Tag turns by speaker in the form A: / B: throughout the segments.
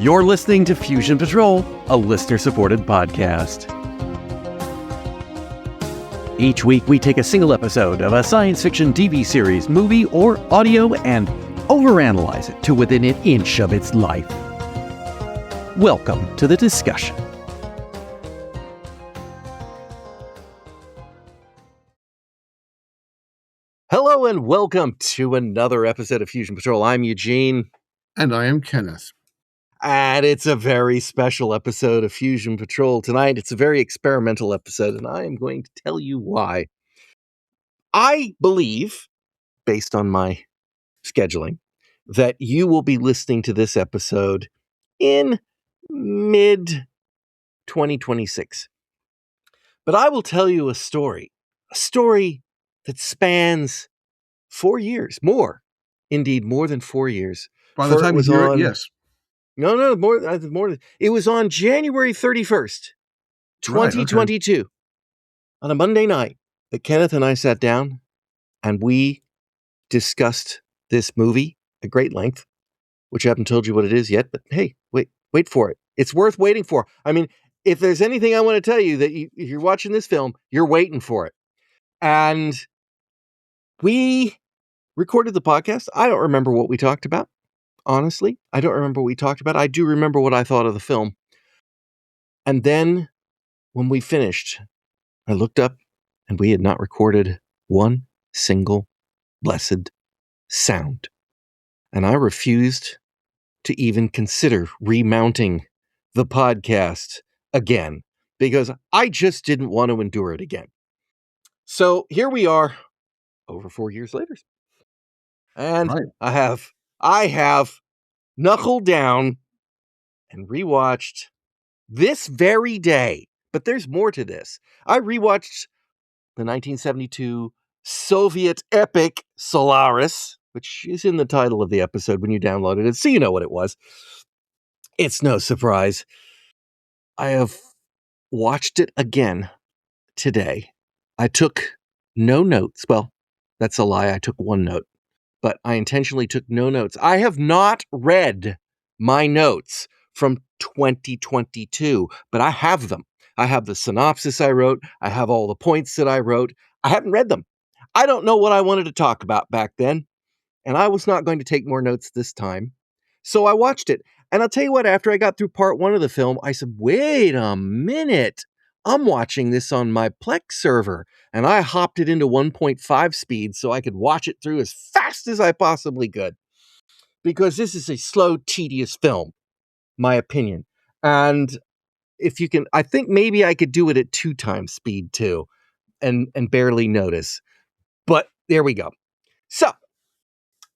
A: You're listening to Fusion Patrol, a listener-supported podcast. Each week, we take a single episode of a science fiction TV series, movie, or audio and overanalyze it to within an inch of its life. Welcome to the discussion. Hello and welcome to another episode of Fusion Patrol. I'm Eugene.
B: And I am Kenneth.
A: And it's a very special episode of Fusion Patrol tonight. It's a very experimental episode, and I am going to tell you why. I believe, based on my scheduling, that you will be listening to this episode in mid-2026. But I will tell you a story that spans 4 years, more than 4 years.
B: By the time you hear it, yes.
A: No, more. It was on January 31st, 2022, okay. On a Monday night that Kenneth and I sat down and we discussed this movie at great length, which I haven't told you what it is yet, but hey, wait for it. It's worth waiting for. I mean, if there's anything I want to tell you that if you're watching this film, you're waiting for it. And we recorded the podcast. I don't remember what we talked about. Honestly, I don't remember what we talked about. I do remember what I thought of the film. And then when we finished, I looked up and we had not recorded one single blessed sound. And I refused to even consider remounting the podcast again because I just didn't want to endure it again. So here we are over 4 years later. And right. I have knuckled down and rewatched this very day. But there's more to this. I rewatched the 1972 Soviet epic Solaris, which is in the title of the episode when you downloaded it, so you know what it was. It's no surprise. I have watched it again today. I took no notes. Well, that's a lie. I took one note. But I intentionally took no notes. I have not read my notes from 2022, but I have them. I have the synopsis I wrote. I have all the points that I wrote. I haven't read them. I don't know what I wanted to talk about back then, and I was not going to take more notes this time. So I watched it, and I'll tell you what, after I got through part one of the film, I said, wait a minute. I'm watching this on my Plex server, and I hopped it into 1.5 speed so I could watch it through as fast as I possibly could. Because this is a slow, tedious film, my opinion. And if you can, I think maybe I could do it at 2 times speed too, and barely notice. But there we go. So,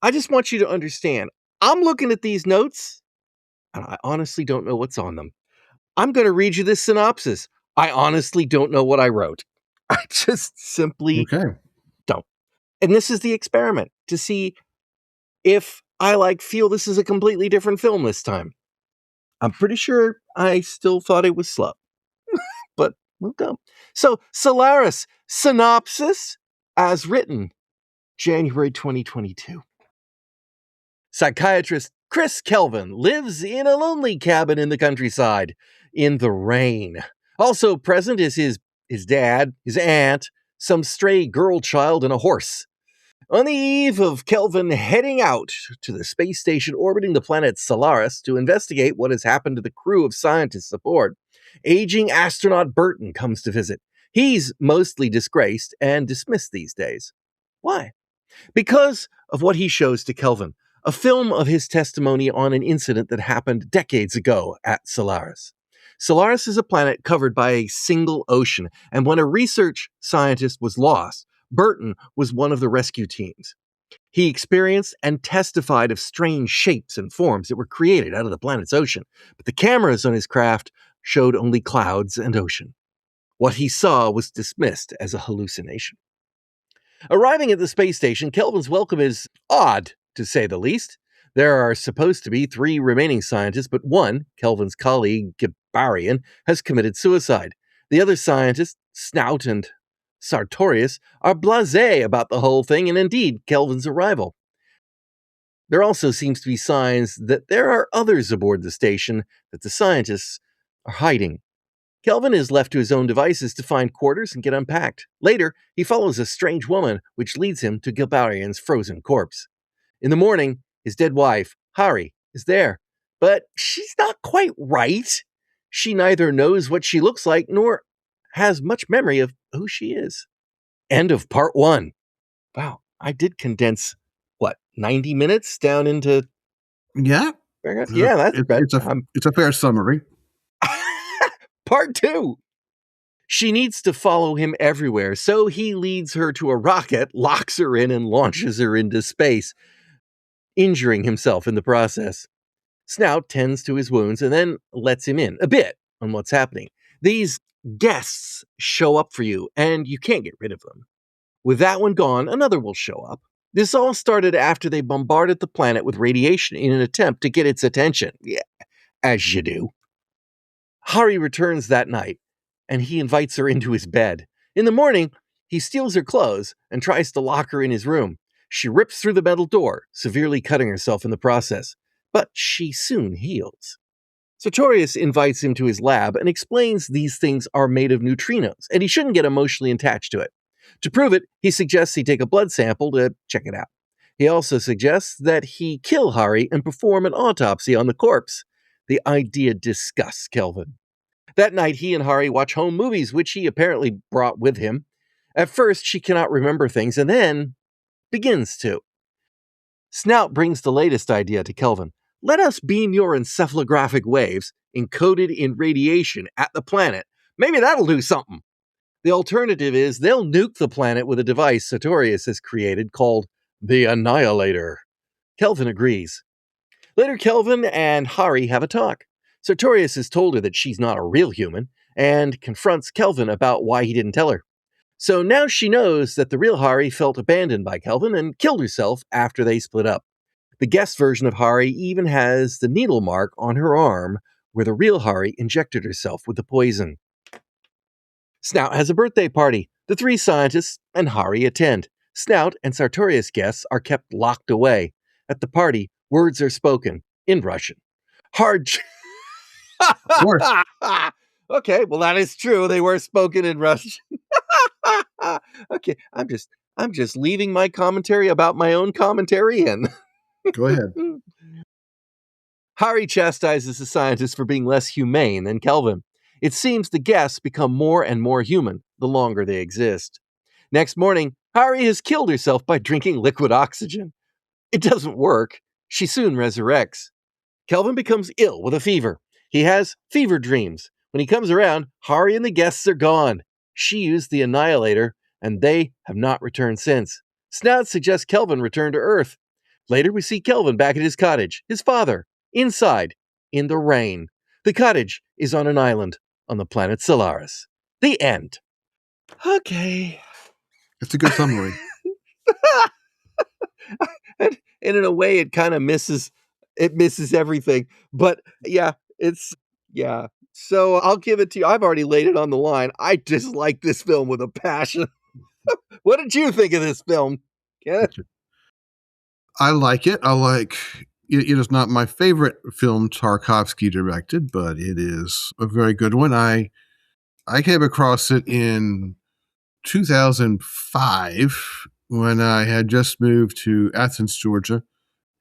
A: I just want you to understand, I'm looking at these notes, and I honestly don't know what's on them. I'm going to read you this synopsis. I honestly don't know what I wrote. I just simply don't. And this is the experiment to see if I feel this is a completely different film this time. I'm pretty sure I still thought it was slow, but we'll go. So Solaris, synopsis as written, January 2022. Psychiatrist Chris Kelvin lives in a lonely cabin in the countryside in the rain. Also present is his dad, his aunt, some stray girl child, and a horse. On the eve of Kelvin heading out to the space station orbiting the planet Solaris to investigate what has happened to the crew of scientists aboard, aging astronaut Burton comes to visit. He's mostly disgraced and dismissed these days. Why? Because of what he shows to Kelvin, a film of his testimony on an incident that happened decades ago at Solaris. Solaris is a planet covered by a single ocean, and when a research scientist was lost, Burton was one of the rescue teams. He experienced and testified of strange shapes and forms that were created out of the planet's ocean, but the cameras on his craft showed only clouds and ocean. What he saw was dismissed as a hallucination. Arriving at the space station, Kelvin's welcome is odd, to say the least. There are supposed to be 3 remaining scientists, but one, Kelvin's colleague, Gibarian, has committed suicide. The other scientists, Snout and Sartorius, are blasé about the whole thing and indeed Kelvin's arrival. There also seems to be signs that there are others aboard the station that the scientists are hiding. Kelvin is left to his own devices to find quarters and get unpacked. Later, he follows a strange woman, which leads him to Gilbarian's frozen corpse. In the morning, his dead wife, Hari, is there, but she's not quite right. She neither knows what she looks like nor has much memory of who she is. End of part 1. Wow, I did condense, 90 minutes down into...
B: Yeah.
A: Yeah, that's
B: it's a fair summary.
A: Part 2. She needs to follow him everywhere, so he leads her to a rocket, locks her in, and launches her into space, injuring himself in the process. Snout tends to his wounds and then lets him in a bit on what's happening. These guests show up for you, and you can't get rid of them. With that one gone, another will show up. This all started after they bombarded the planet with radiation in an attempt to get its attention. Yeah, as you do. Hari returns that night, and he invites her into his bed. In the morning, he steals her clothes and tries to lock her in his room. She rips through the metal door, severely cutting herself in the process, but she soon heals. Sartorius invites him to his lab and explains these things are made of neutrinos, and he shouldn't get emotionally attached to it. To prove it, he suggests he take a blood sample to check it out. He also suggests that he kill Hari and perform an autopsy on the corpse. The idea disgusts Kelvin. That night, he and Hari watch home movies, which he apparently brought with him. At first, she cannot remember things, and then begins to. Snout brings the latest idea to Kelvin. Let us beam your encephalographic waves, encoded in radiation, at the planet. Maybe that'll do something. The alternative is they'll nuke the planet with a device Sartorius has created called the Annihilator. Kelvin agrees. Later, Kelvin and Hari have a talk. Sartorius has told her that she's not a real human and confronts Kelvin about why he didn't tell her. So now she knows that the real Hari felt abandoned by Kelvin and killed herself after they split up. The guest version of Hari even has the needle mark on her arm where the real Hari injected herself with the poison. Snout has a birthday party. The 3 scientists and Hari attend. Snout and Sartorius guests are kept locked away. At the party, words are spoken in Russian. Hard.
B: Of course.
A: Okay, well that is true. They were spoken in Russian. Okay, I'm just leaving my commentary about my own commentary in.
B: Go ahead.
A: Hari chastises the scientists for being less humane than Kelvin. It seems the guests become more and more human the longer they exist. Next morning, Hari has killed herself by drinking liquid oxygen. It doesn't work. She soon resurrects. Kelvin becomes ill with a fever. He has fever dreams. When he comes around, Hari and the guests are gone. She used the Annihilator, and they have not returned since. Snout suggests Kelvin return to Earth. Later, we see Kelvin back at his cottage, his father, inside, in the rain. The cottage is on an island on the planet Solaris. The end. Okay.
B: It's a good summary.
A: And in a way, it kind of misses everything. But yeah, So I'll give it to you. I've already laid it on the line. I dislike this film with a passion. What did you think of this film, Kenneth?
B: I like it. It is not my favorite film Tarkovsky directed, but it is a very good one. I came across it in 2005 when I had just moved to Athens, Georgia,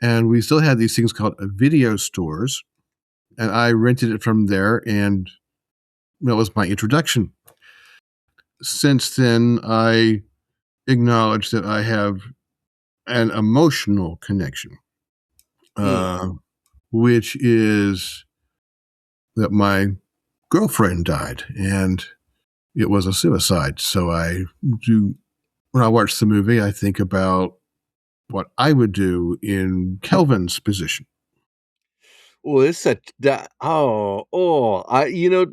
B: and we still had these things called video stores, and I rented it from there, and that was my introduction. Since then, I acknowledge that I have an emotional connection, which is that my girlfriend died, and it was a suicide. So when I watch the movie, I think about what I would do in Kelvin's position.
A: Well,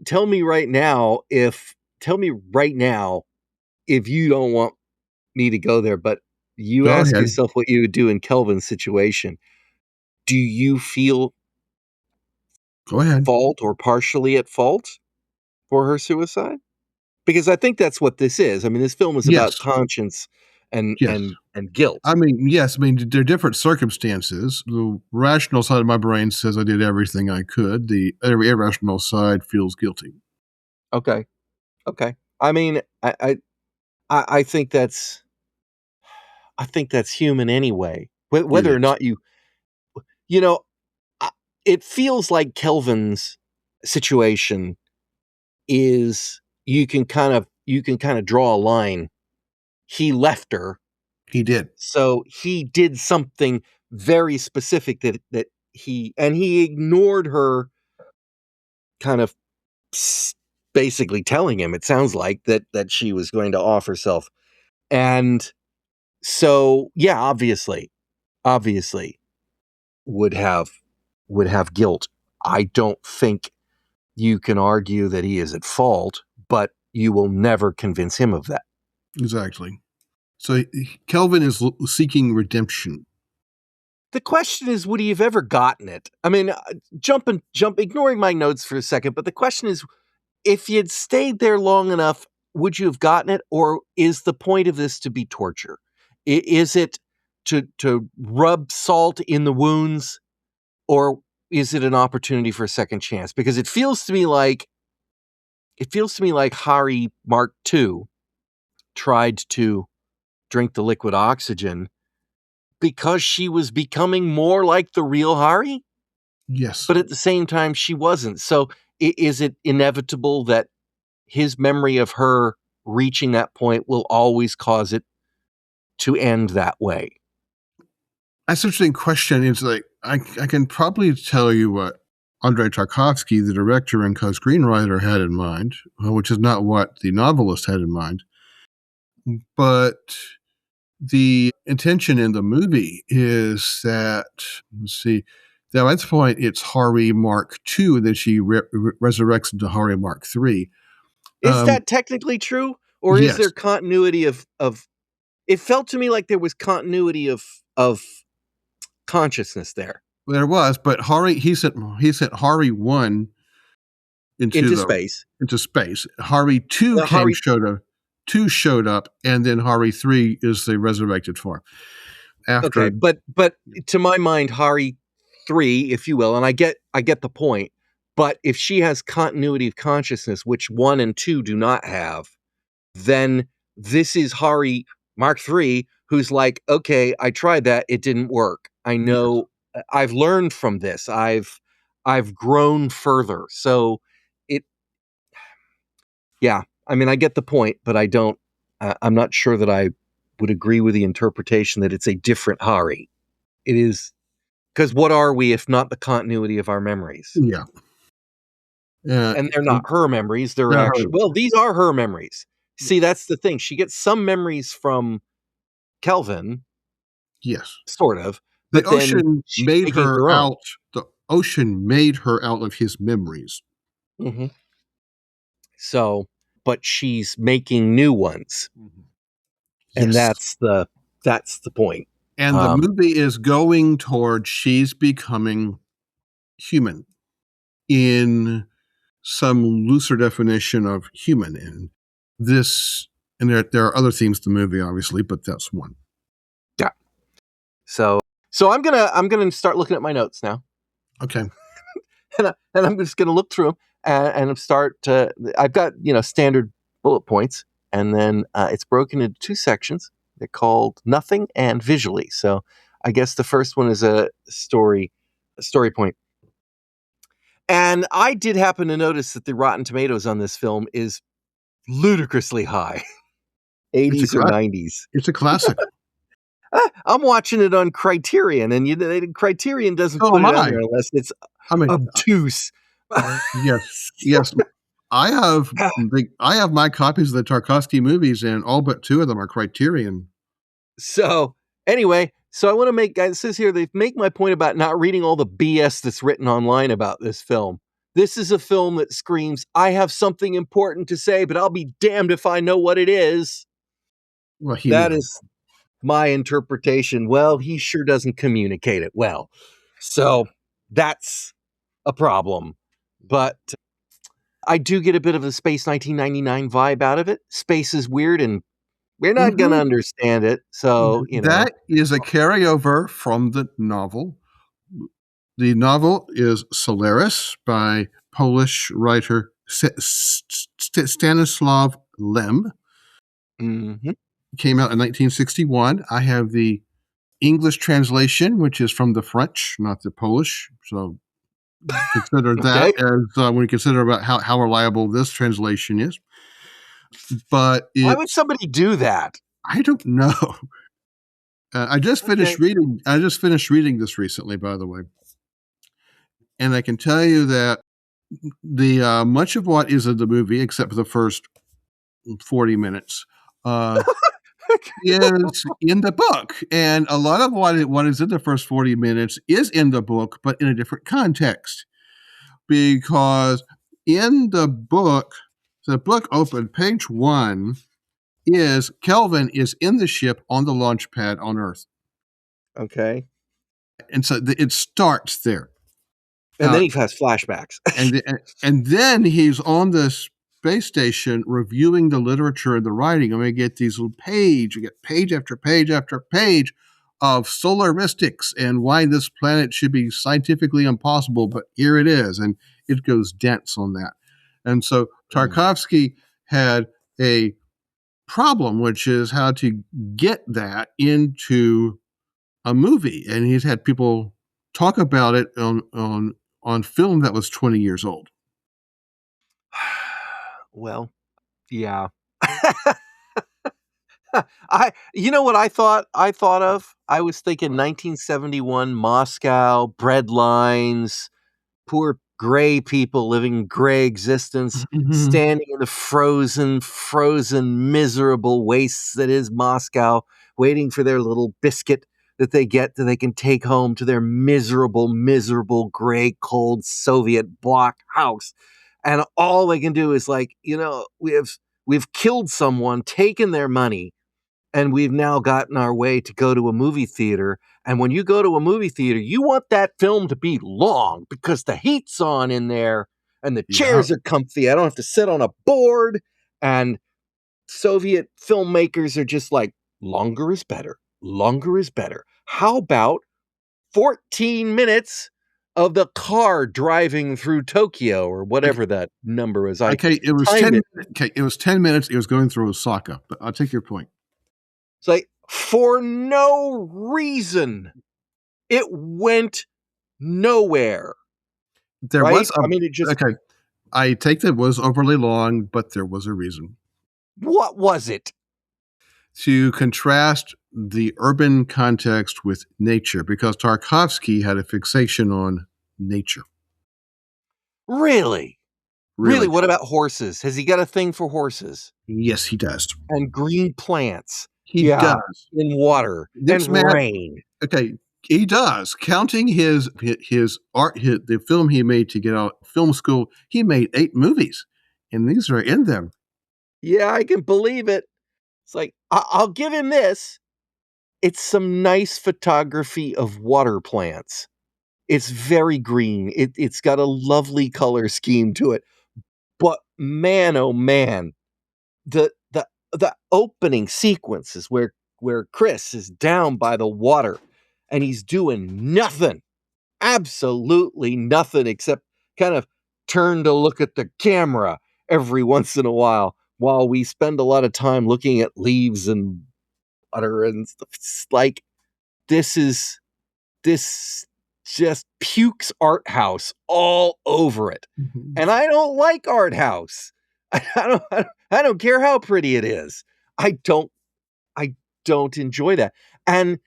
A: tell me right now if you don't want me to go there, but you ask yourself what you would do in Kelvin's situation. Do you feel fault or partially at fault for her suicide? Because I think that's what this is. I mean, this film is about conscience and
B: Yes.
A: and guilt.
B: I mean, yes. I mean, there are different circumstances. The rational side of my brain says I did everything I could. The irrational side feels guilty.
A: Okay. I mean, I think that's human anyway.
B: It
A: Whether or
B: is.
A: not you know, I- it feels like Kelvin's situation is you can kind of draw a line. He left her,
B: He did.
A: so he did something very specific that he ignored her, kind of basically telling him, it sounds like, that she was going to off herself. And so yeah, obviously would have guilt. I don't think you can argue that he is at fault, but you will never convince him of that.
B: Exactly. So Kelvin is seeking redemption.
A: The question is, would he have ever gotten it? I mean, ignoring my notes for a second, but the question is, if you'd stayed there long enough, would you have gotten it? Or is the point of this to be torture? Is it to rub salt in the wounds? Or is it an opportunity for a second chance? Because it feels to me like Hari Mark II tried to drink the liquid oxygen because she was becoming more like the real Hari,
B: Yes.
A: but at the same time she wasn't. So is it inevitable that his memory of her reaching that point will always cause it to end that way?
B: That's an interesting question. It's like, I can probably tell you what Andrei Tarkovsky, the director and co-screenwriter, had in mind, which is not what the novelist had in mind. But the intention in the movie is that, let's see, now at this point it's Hari Mark II, and then she resurrects into Hari Mark III.
A: Is that technically true? Or is
B: Yes.
A: there continuity of it felt to me like there was continuity of consciousness there.
B: There was, but he sent Hari 1
A: Into space.
B: into space. Hari 2
A: Hari
B: showed up, and then Hari 3 is the resurrected form. After
A: Okay, but to my mind, Hari 3, if you will, and I get the point, but if she has continuity of consciousness, which 1 and 2 do not have, then this is Hari Mark 3, who's like, okay, I tried that, it didn't work. I know, I've learned from this. I've grown further. So it, yeah, I mean, I get the point, but I don't, I'm not sure that I would agree with the interpretation that it's a different Hari. It is, because what are we if not the continuity of our memories?
B: Yeah.
A: And they're not her memories. They're actually, well, these are her memories. See, that's the thing. She gets some memories from Kelvin.
B: Yes.
A: Sort of.
B: The
A: But then
B: ocean
A: she's
B: made
A: making
B: her
A: her own.
B: out. The ocean made her out of his memories.
A: Mm-hmm. So, but she's making new ones. And
B: Yes.
A: that's the point.
B: And the movie is going toward she's becoming human in some looser definition of human. And this, and there are other themes to the movie, obviously, but that's one.
A: Yeah. So I'm gonna start looking at my notes now.
B: Okay.
A: and I'm just gonna look through them and start to. I've got standard bullet points, and then it's broken into 2 sections. They're called Nothing and Visually. So I guess the first one is a story point. And I did happen to notice that the Rotten Tomatoes on this film is ludicrously high. 80s or 90s.
B: It's a classic.
A: I'm watching it on Criterion, and Criterion doesn't put it on there unless it's obtuse.
B: Yes. I have my copies of the Tarkovsky movies, and all but 2 of them are Criterion.
A: So anyway, I want to make, it says here, they make my point about not reading all the BS that's written online about this film. This is a film that screams, I have something important to say, but I'll be damned if I know what it is.
B: Well,
A: that is my interpretation. Well, he sure doesn't communicate it well. So that's a problem. But I do get a bit of a Space 1999 vibe out of it. Space is weird and We're not going to understand it. So,
B: That is a carryover from the novel. The novel is Solaris by Polish writer Stanislaw Lem.
A: Mm-hmm.
B: Came out in 1961. I have the English translation, which is from the French, not the Polish. So consider that as when you consider about how reliable this translation is. But
A: why would somebody do that?
B: I don't know. I just finished reading. I just finished reading this recently, by the way, and I can tell you that the much of what is in the movie, except for the first 40 minutes, is in the book, and a lot of what is in the first 40 minutes is in the book, but in a different context. Because in the book opened, page 1 is Kelvin is in the ship on the launch pad on Earth.
A: Okay.
B: And so it starts there.
A: And then he has flashbacks.
B: and then he's on the space station reviewing the literature and the writing. And we get these little page after page after page of solaristics and why this planet should be scientifically impossible, but here it is. And it goes dense on that. And so Tarkovsky had a problem, which is how to get that into a movie. And he's had people talk about it on film that was 20 years old.
A: Well, yeah. You know what I thought of? I was thinking 1971 Moscow, bread lines, poor gray people living gray existence, standing in the frozen, miserable wastes that is Moscow, waiting for their little biscuit that they get that they can take home to their miserable, gray, cold Soviet block house. And all they can do is we've killed someone, taken their money, and we've now gotten our way to go to a movie theater. And when you go to a movie theater, you want that film to be long because the heat's on in there and the chairs are comfy. I don't have to sit on a board. And Soviet filmmakers are just like, longer is better. Longer is better. How about 14 minutes of the car driving through Tokyo or whatever that number is?
B: It was 10 minutes. Okay, it was 10 minutes. It was going through Osaka, but I'll take your point.
A: It's like, for no reason, it went nowhere.
B: There was, okay. I take that was overly long, but there was a reason.
A: What was it?
B: To contrast the urban context with nature, because Tarkovsky had a fixation on nature.
A: Really? What about horses? Has he got a thing for horses?
B: Yes, he does.
A: And green plants.
B: He does.
A: In water. And rain.
B: Okay, he does. Counting his art, the film he made to get out of film school, he made 8 movies, and these are in them.
A: Yeah, I can believe it. It's like, I'll give him this. It's some nice photography of water plants. It's very green. It's got a lovely color scheme to it. But man, oh man, the opening sequences where Chris is down by the water and he's doing nothing, absolutely nothing except kind of turn to look at the camera every once in a while we spend a lot of time looking at leaves and water and stuff. It's like, this just pukes art house all over it. Mm-hmm. And I don't like art house. I don't care how pretty it is. I don't enjoy that. And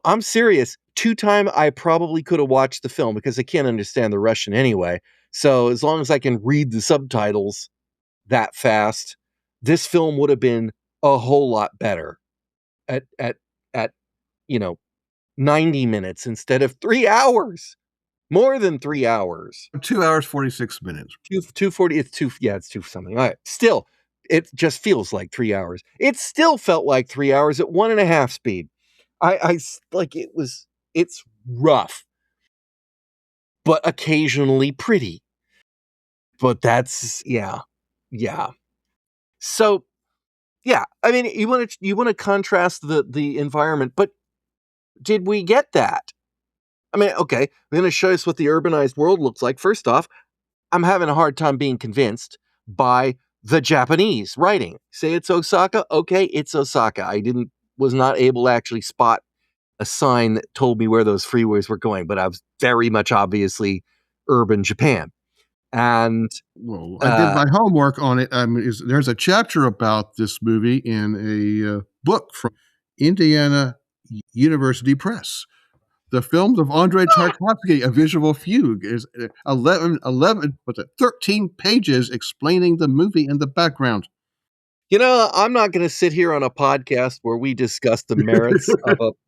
A: I'm serious. 2 times I probably could have watched the film because I can't understand the Russian anyway. So as long as I can read the subtitles that fast, this film would have been a whole lot better at 90 minutes instead of 3 hours. More than 3 hours.
B: 2 hours, 46 minutes.
A: 240. It's 2 something. All right. Still, it just feels like 3 hours. It still felt like 3 hours at 1.5 speed. I like, it's rough, but occasionally pretty. But that's, yeah. So Yeah, I mean, you want to contrast the environment, but did we get that? I mean, okay, they're going to show us what the urbanized world looks like. First off, I'm having a hard time being convinced by the Japanese writing. Say it's Osaka, okay, it's Osaka. Was not able to actually spot a sign that told me where those freeways were going, but I was very much obviously urban Japan. And
B: Well, I did my homework on it. There's a chapter about this movie in a book from Indiana University Press. The films of Andrei Tarkovsky, A Visual Fugue, is 13 pages explaining the movie and the background.
A: I'm not going to sit here on a podcast where we discuss the merits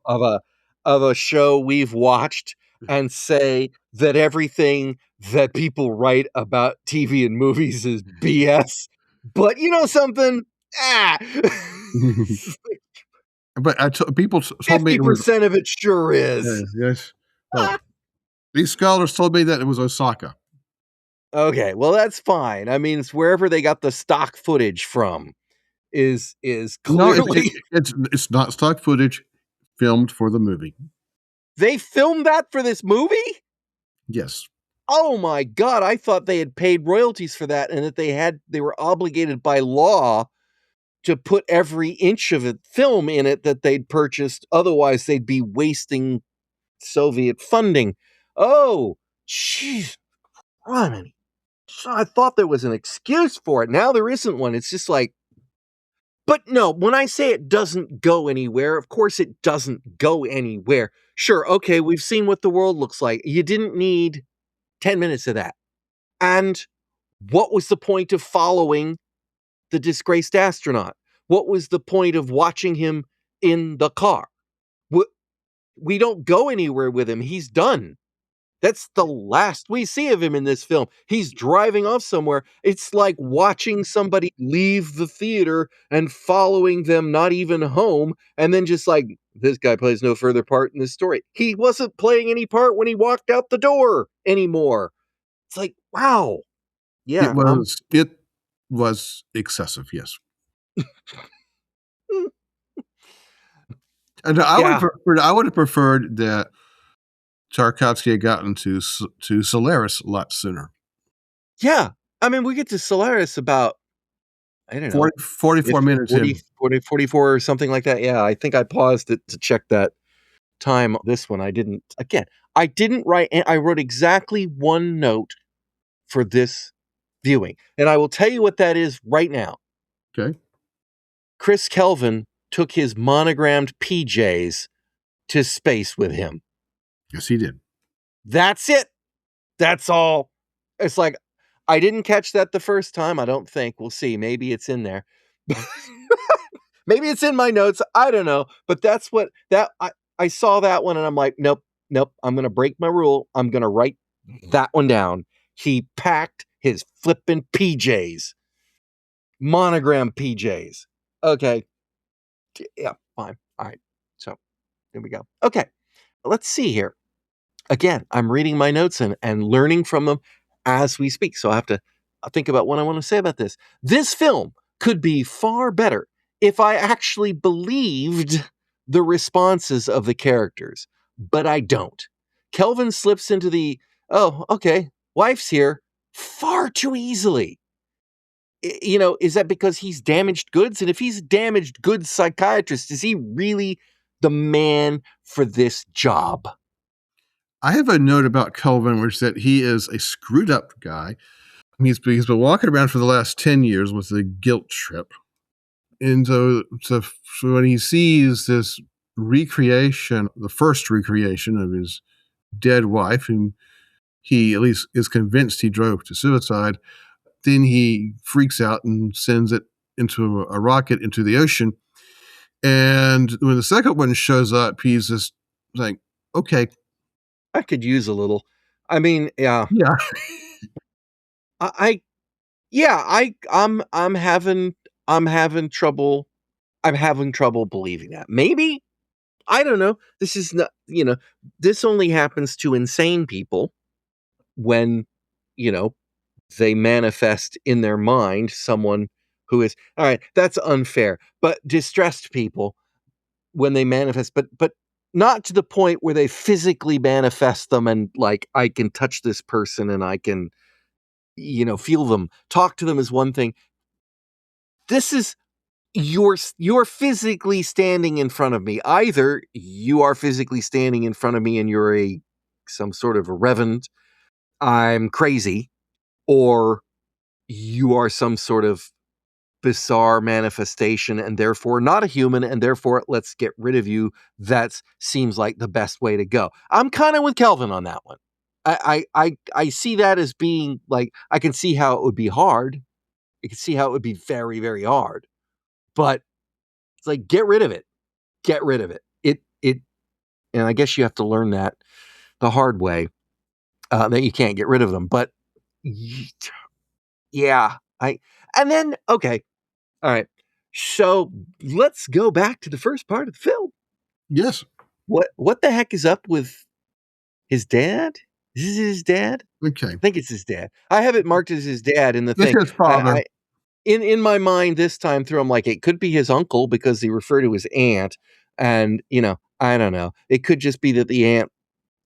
A: of a show we've watched and say that everything that people write about TV and movies is BS. But you know something?
B: But people told me
A: 50% of it sure is.
B: Yes. Well, these scholars told me that it was Osaka.
A: Okay, well that's fine. I mean, it's wherever they got the stock footage from is clearly
B: it's not stock footage filmed for the movie.
A: They filmed that for this movie?
B: Yes.
A: Oh my God, I thought they had paid royalties for that and that they were obligated by law to put every inch of film in it that they'd purchased. Otherwise, they'd be wasting Soviet funding. Oh, jeez. I thought there was an excuse for it. Now there isn't one. It's just like, but no, when I say it doesn't go anywhere, of course it doesn't go anywhere. Sure, okay, we've seen what the world looks like. You didn't need 10 minutes of that. And what was the point of following the disgraced astronaut? What was the point of watching him in the car? We don't go anywhere with him. He's done. That's the last we see of him in this film. He's driving off somewhere. It's like watching somebody leave the theater and following them not even home, and then just like, this guy plays no further part in this story. He wasn't playing any part when he walked out the door anymore. It's like, wow. Yeah.
B: It was excessive, yes. And I would have preferred that Tarkovsky had gotten to Solaris a lot sooner.
A: Yeah. I mean, we get to Solaris about, I don't know,
B: 44 minutes
A: 44 or something like that. Yeah, I think I paused it to check that time. This one, I didn't write, I wrote exactly one note for this viewing. And I will tell you what that is right now.
B: Okay.
A: Chris Kelvin took his monogrammed PJs to space with him.
B: Yes, he did.
A: That's it. That's all. It's like, I didn't catch that the first time. I don't think. We'll see. Maybe it's in there. Maybe it's in my notes. I don't know. But that's what I saw that one and I'm like, nope. I'm going to break my rule. I'm going to write that one down. He packed his flippin' PJs. Monogram PJs. Okay. Yeah, fine. All right. So there we go. Okay. Let's see here. Again, I'm reading my notes and learning from them as we speak. So I have to think about what I want to say about this. This film could be far better if I actually believed the responses of the characters, but I don't. Kelvin slips into the, oh, okay, wife's here far too easily. Is that because he's damaged goods? And if he's a damaged goods psychiatrist, is he really the man for this job?
B: I have a note about Kelvin, which is that he is a screwed up guy. He's been walking around for the last 10 years with a guilt trip. And so when he sees this recreation, the first recreation of his dead wife, whom he at least is convinced he drove to suicide, then he freaks out and sends it into a rocket into the ocean. And when the second one shows up, he's just like, okay.
A: I could use a little. I mean, yeah.
B: Yeah.
A: I'm having trouble believing that. Maybe, I don't know. This is not, this only happens to insane people when, they manifest in their mind someone who is all right. That's unfair, but distressed people when they manifest, but not to the point where they physically manifest them and like I can touch this person and I can feel them. Talk to them is one thing. This is you're physically standing in front of me. Either you are physically standing in front of me and you're some sort of a reverend, I'm crazy, or you are some sort of bizarre manifestation and therefore not a human, and therefore let's get rid of you. That seems like the best way to go. I'm kind of with Kelvin on that one. I see that as being like, I can see how it would be hard. I can see how it would be very, very hard. But it's like, get rid of it. Get rid of it. And I guess you have to learn that the hard way, that you can't get rid of them. But yeah, and then, okay. All right. So let's go back to the first part of the film.
B: Yes.
A: What the heck is up with his dad? Is this his dad?
B: Okay.
A: I think it's his dad. I have it marked as his dad in the
B: It's
A: thing.
B: his father.
A: In my mind this time through, I'm like, it could be his uncle because he referred to his aunt. And, I don't know. It could just be that the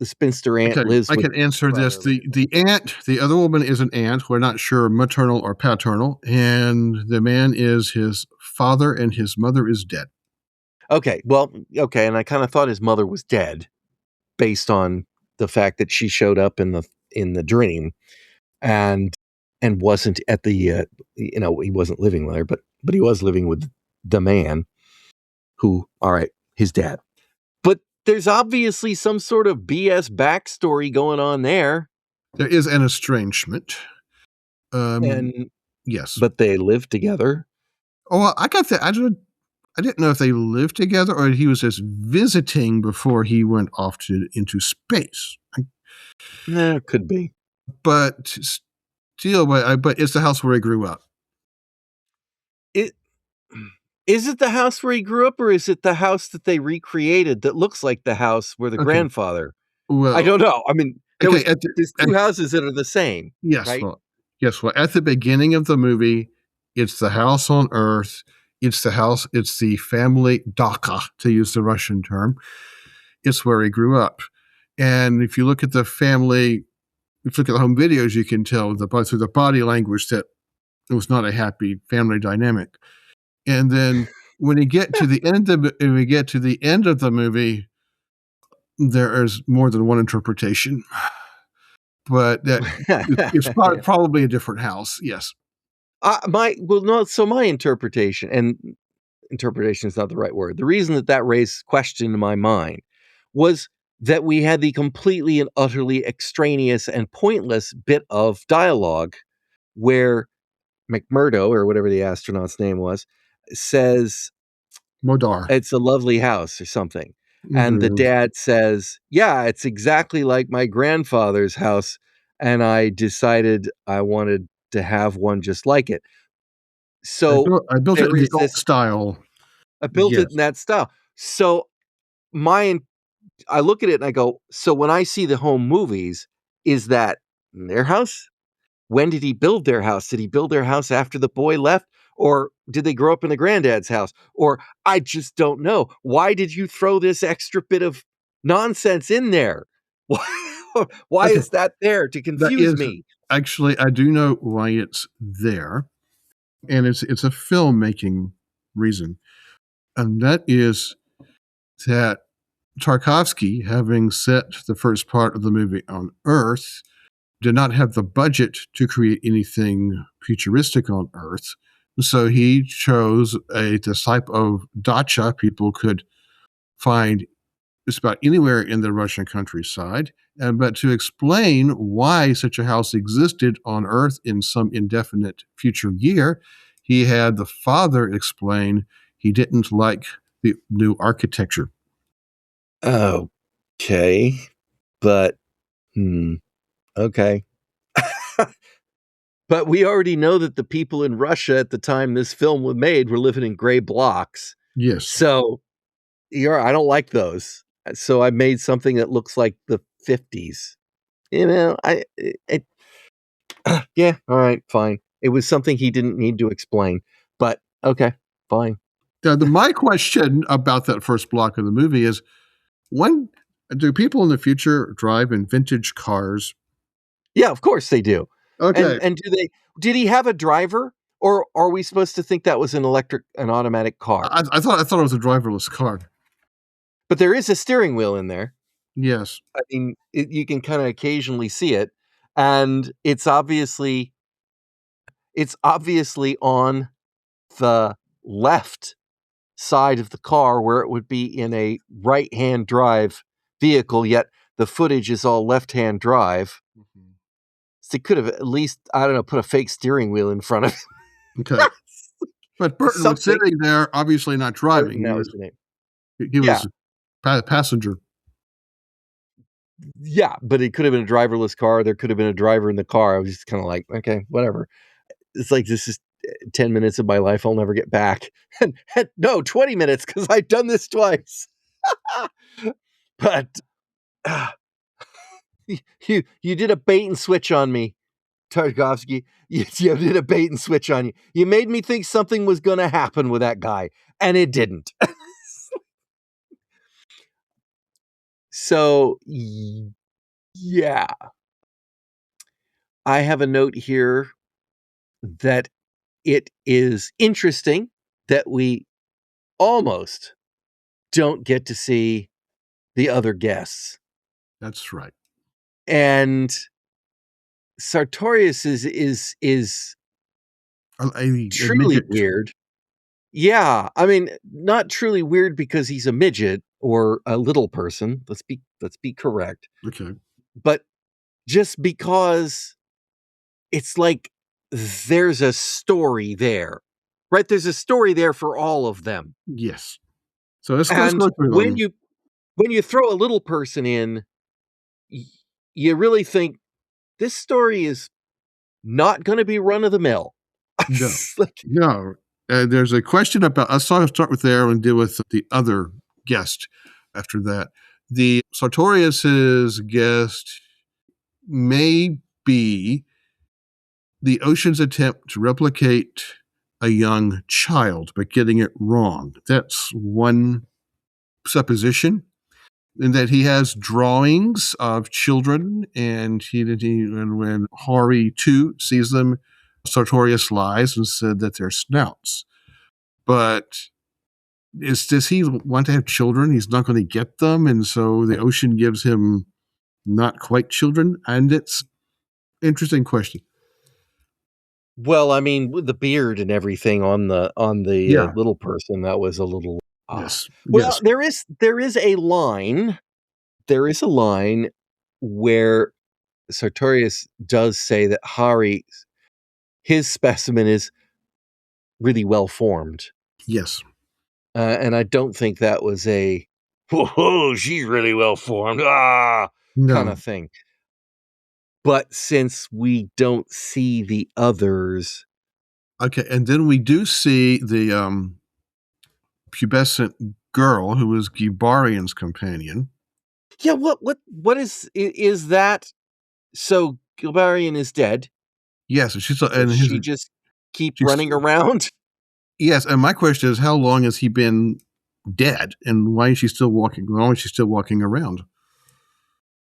A: spinster aunt lives
B: I
A: with
B: can answer this.
A: brother.
B: The aunt, the other woman is an aunt. We're not sure maternal or paternal. And the man is his father and his mother is dead.
A: Okay. Well, okay. And I kind of thought his mother was dead based on the fact that she showed up in the dream and wasn't at the he wasn't living with her, but he was living with the man who, all right, his dad. But there's obviously some sort of BS backstory going on there.
B: There is an estrangement.
A: And
B: yes,
A: but they live together.
B: Oh, I got that. I didn't know if they lived together or he was just visiting before he went off into space.
A: Could be.
B: But still, but it's the house where he grew up.
A: Is it the house where he grew up, or is it the house that they recreated that looks like the house where the grandfather?
B: Well,
A: I don't know. I mean, there's two
B: at,
A: houses that are the same.
B: Yes,
A: right?
B: Well, at the beginning of the movie, it's the house on Earth. It's the family dacha, to use the Russian term. It's where he grew up. And if you look at the family, if you look at the home videos, you can tell through the body language that it was not a happy family dynamic. And then when we get to the end of the movie, there is more than one interpretation. But it's probably a different house. Yes.
A: My interpretation, and interpretation is not the right word. The reason that raised question in my mind was that we had the completely and utterly extraneous and pointless bit of dialogue where McMurdo, or whatever the astronaut's name was, says,
B: Modar,
A: it's a lovely house or something. And the dad says, yeah, it's exactly like my grandfather's house. And I decided I wanted to have one just like it. So
B: I built it in the old style.
A: I built it in that style. So I look at it and I go, so when I see the home movies, is that their house? When did he build their house? Did he build their house after the boy left? Or did they grow up in the granddad's house? Or I just don't know. Why did you throw this extra bit of nonsense in there? Why is that there to confuse me?
B: Actually, I do know why it's there. And it's a filmmaking reason. And that is that Tarkovsky, having set the first part of the movie on Earth, did not have the budget to create anything futuristic on Earth. So he chose this type of dacha people could find just about anywhere in the Russian countryside. But to explain why such a house existed on Earth in some indefinite future year, he had the father explain he didn't like the new architecture.
A: Okay. But, okay. But we already know that the people in Russia at the time this film was made were living in gray blocks.
B: Yes.
A: So I don't like those. So I made something that looks like the 50s. Yeah, all right, fine. It was something he didn't need to explain. Okay, fine.
B: Now, my question about that first block of the movie is, when do people in the future drive in vintage cars?
A: Yeah, of course they do.
B: Okay.
A: And did he have a driver, or are we supposed to think that was an automatic car?
B: I thought it was a driverless car.
A: But there is a steering wheel in there.
B: Yes.
A: I mean, you can kind of occasionally see it, and it's obviously on the left side of the car, where it would be in a right-hand drive vehicle, yet the footage is all left-hand drive.
B: Mm-hmm.
A: So they could have at least, I don't know, put a fake steering wheel in front of it.
B: Okay. But Burton was sitting there, obviously not driving.
A: Burton, that was the name.
B: He
A: Yeah.
B: was a passenger.
A: Yeah, but it could have been a driverless car. There could have been a driver in the car. I was just kind of like, okay, whatever. It's like, this is 10 minutes of my life I'll never get back. And no, 20 minutes, because I've done this twice. But you did a bait and switch on me, Tarkovsky. You did a bait and switch on you. You made me think something was going to happen with that guy, and it didn't. So, yeah. I have a note here that it is interesting that we almost don't get to see the other guests.
B: That's right.
A: And Sartorius is truly weird. Yeah, I mean, not truly weird because he's a midget or a little person. Let's be correct.
B: Okay.
A: But just because it's like there's a story there, right? There's a story there for all of them.
B: Yes. So let's
A: And
B: go through them.
A: When you throw a little person in, you really think this story is not going to be run of the mill.
B: No. No. There's a question about, I'll start with there and deal with the other guest after that. The Sartorius's guest may be the ocean's attempt to replicate a young child, but getting it wrong. That's one supposition. And that he has drawings of children, and when Hari too sees them, Sartorius lies and said that they're snouts. But does he want to have children? He's not going to get them, and so the ocean gives him not quite children, and it's an interesting question.
A: Well, I mean, with the beard and everything on the little person, that was a little.
B: Yes.
A: Well,
B: yes.
A: there is a line. There is a line where Sartorius does say that Hari, his specimen is really well formed.
B: Yes.
A: And I don't think that was a, whoa, she's really well formed, kind of thing. But since we don't see the others.
B: Okay, and then we do see the pubescent girl who was Gibarian's companion.
A: Yeah, what is that? So Gilbarian is dead.
B: Yes, and
A: she just keep running around.
B: Yes, and my question is, how long has he been dead, and why is she still walking? Why is she still walking around?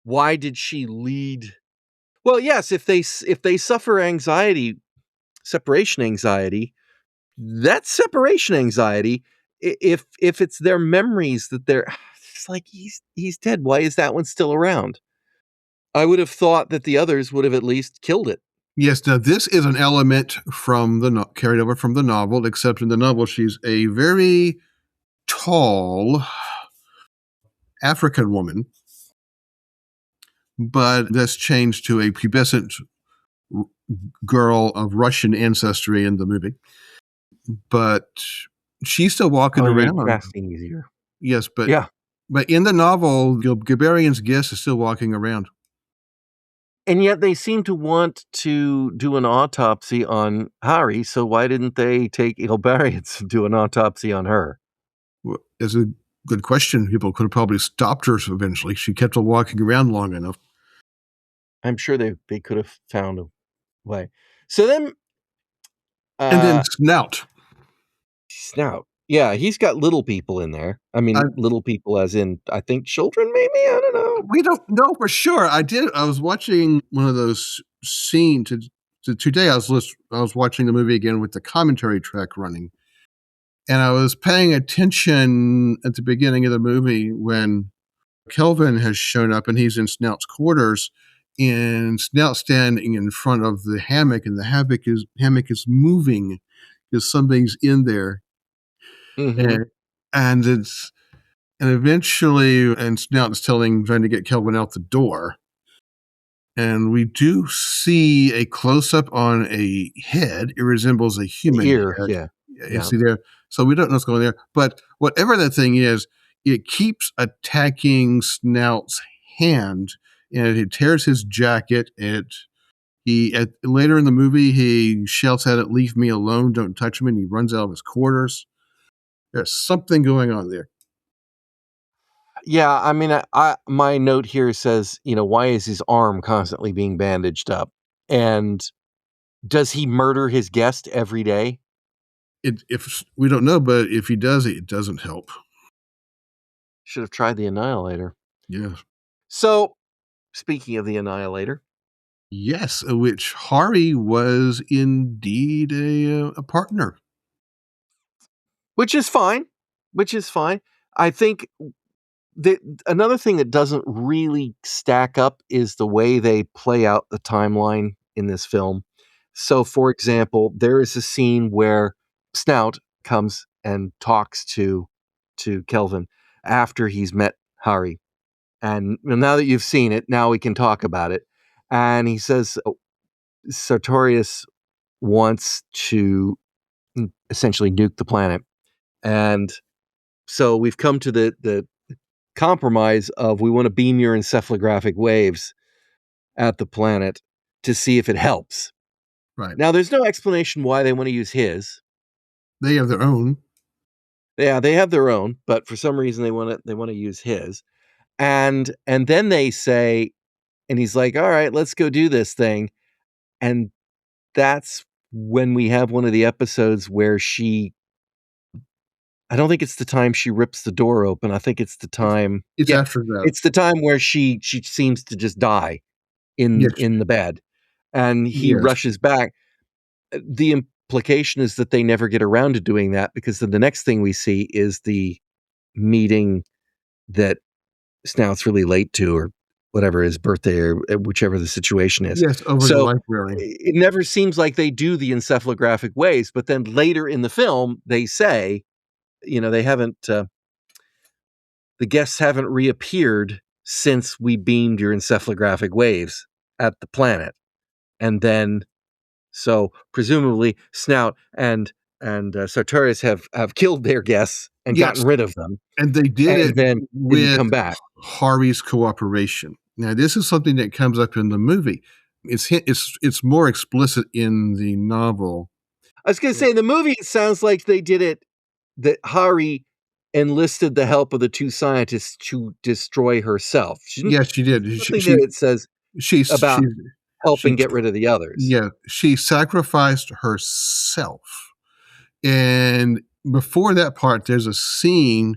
A: Why did she lead? Well, yes, if they suffer separation anxiety, that's separation anxiety. If it's their memories that they're, it's like he's dead. Why is that one still around? I would have thought that the others would have at least killed it.
B: Yes, now this is an element from carried over from the novel, except in the novel she's a very tall African woman, but that's changed to a pubescent girl of Russian ancestry in the movie. But she's still walking around.
A: Casting easier.
B: Yes, but in the novel, Gibarian's guest is still walking around.
A: And yet they seem to want to do an autopsy on Hari, so why didn't they take Gilbarian to do an autopsy on her?
B: Well, it's a good question. People could have probably stopped her eventually. She kept on walking around long enough.
A: I'm sure they could have found a way. So then...
B: and then Snout.
A: Snout. Yeah, he's got little people in there. I mean,
B: I,
A: little people as in, I think children, maybe? I don't know.
B: we don't know for sure. I was watching one of those scenes today. I was watching the movie again with the commentary track running, and I was paying attention at the beginning of the movie when Kelvin has shown up and he's in Snout's quarters, and Snout standing in front of the hammock, and the hammock is moving because something's in there,
A: Mm-hmm.
B: and it's and eventually, and Snout's trying to get Kelvin out the door, and we do see a close up on a head. It resembles a human
A: Ear,
B: head.
A: yeah.
B: You see there, so we don't know what's going on there. But whatever that thing is, it keeps attacking Snout's hand, and it tears his jacket. Later in the movie, he shouts at it, "Leave me alone! Don't touch me!" And he runs out of his quarters. There's something going on there.
A: Yeah, I mean, my note here says, why is his arm constantly being bandaged up? And does he murder his guest every day?
B: If we don't know, but if he does, it doesn't help.
A: Should have tried the Annihilator.
B: Yeah.
A: So, speaking of the Annihilator.
B: Yes, which Hari was indeed a partner.
A: Which is fine. I think another thing that doesn't really stack up is the way they play out the timeline in this film. So, for example, there is a scene where Snout comes and talks to Kelvin after he's met Hari. And now that you've seen it, now we can talk about it. And he says, Sartorius wants to essentially nuke the planet. And so we've come to the compromise of we want to beam your encephalographic waves at the planet to see if it helps.
B: Right.
A: Now, there's no explanation why they want to use his.
B: They have their own.
A: Yeah, they have their own, but for some reason they want to use his. And then they say, and he's like, all right, let's go do this thing. And that's when we have one of the episodes where I don't think it's the time she rips the door open. I think it's the time.
B: It's after that.
A: It's the time where she seems to just die in the bed, and he rushes back. The implication is that they never get around to doing that, because then the next thing we see is the meeting that Snout's really late to, or whatever, his birthday, or whichever the situation is.
B: Yes, over the library.
A: It never seems like they do the encephalographic waves, but then later in the film, they say, they haven't, the guests haven't reappeared since we beamed your encephalographic waves at the planet. And then, so presumably Snout and Sartorius have killed their guests and gotten rid of them.
B: And they did it
A: then
B: with
A: come back.
B: Hari's cooperation. Now, this is something that comes up in the movie. It's more explicit in the novel.
A: I was going to say, in the movie, it sounds like they did it, that Hari enlisted the help of the two scientists to destroy herself.
B: Yes, she did.
A: Something there it says about helping get rid of the others.
B: Yeah, she sacrificed herself. And before that part, there's a scene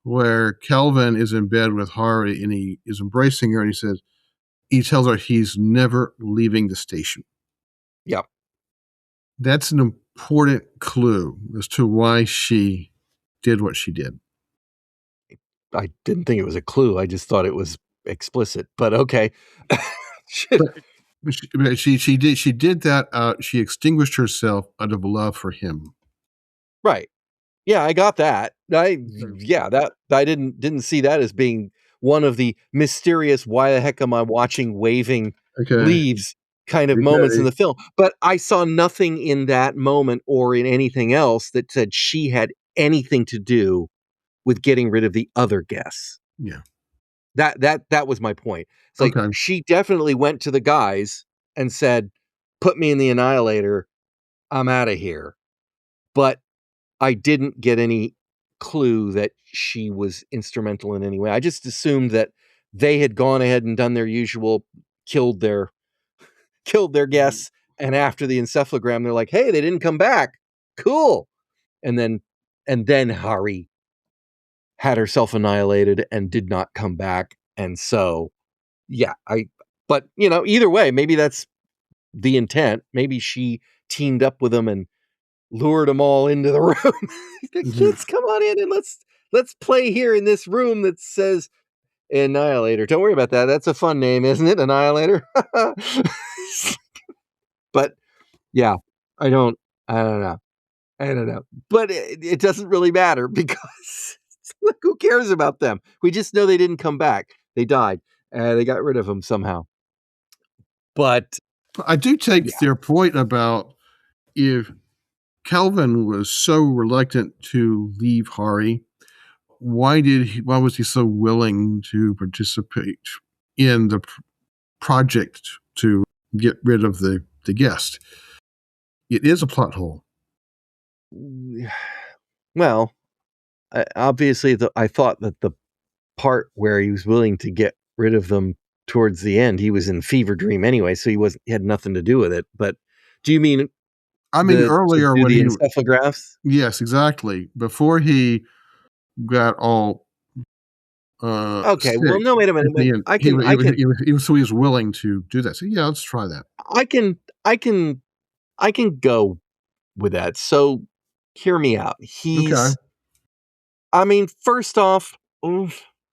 B: where Kelvin is in bed with Hari and he is embracing her, and he tells her he's never leaving the station.
A: Yeah.
B: That's an important clue as to why she did what she did.
A: I didn't think it was a clue. I just thought it was explicit, but okay.
B: She did that. She extinguished herself out of love for him.
A: Right. Yeah, I got that. I didn't see that as being one of the mysterious, why the heck am I watching waving leaves kind of moments in the film. But I saw nothing in that moment or in anything else that said she had anything to do with getting rid of the other guests.
B: Yeah.
A: That was my point. It's like she definitely went to the guys and said, put me in the Annihilator. I'm out of here. But I didn't get any clue that she was instrumental in any way. I just assumed that they had gone ahead and done their usual, killed their guests, and after the encephalogram, they're like, hey, they didn't come back. Cool. And then then Hari had herself annihilated and did not come back. And so, yeah, but either way, maybe that's the intent. Maybe she teamed up with them and lured them all into the room. Kids, come on in and let's play here in this room that says Annihilator. Don't worry about that. That's a fun name, isn't it? Annihilator. But yeah, I don't know. But it doesn't really matter because who cares about them? We just know they didn't come back. They died. They got rid of them somehow. But
B: I do take their point about if Calvin was so reluctant to leave Hari, why was he so willing to participate in the project to get rid of the guest? It is a plot hole.
A: Well, obviously, I thought that the part where he was willing to get rid of them towards the end, he was in fever dream anyway, so he had nothing to do with it. But do you mean?
B: I mean, earlier when
A: the encephalographs?
B: Yes, exactly. Before he got all
A: okay.
B: sick,
A: well, no, wait a minute.
B: he was willing to do that. So yeah, let's try that.
A: I can go with that. So hear me out.
B: Okay.
A: I mean, first off, all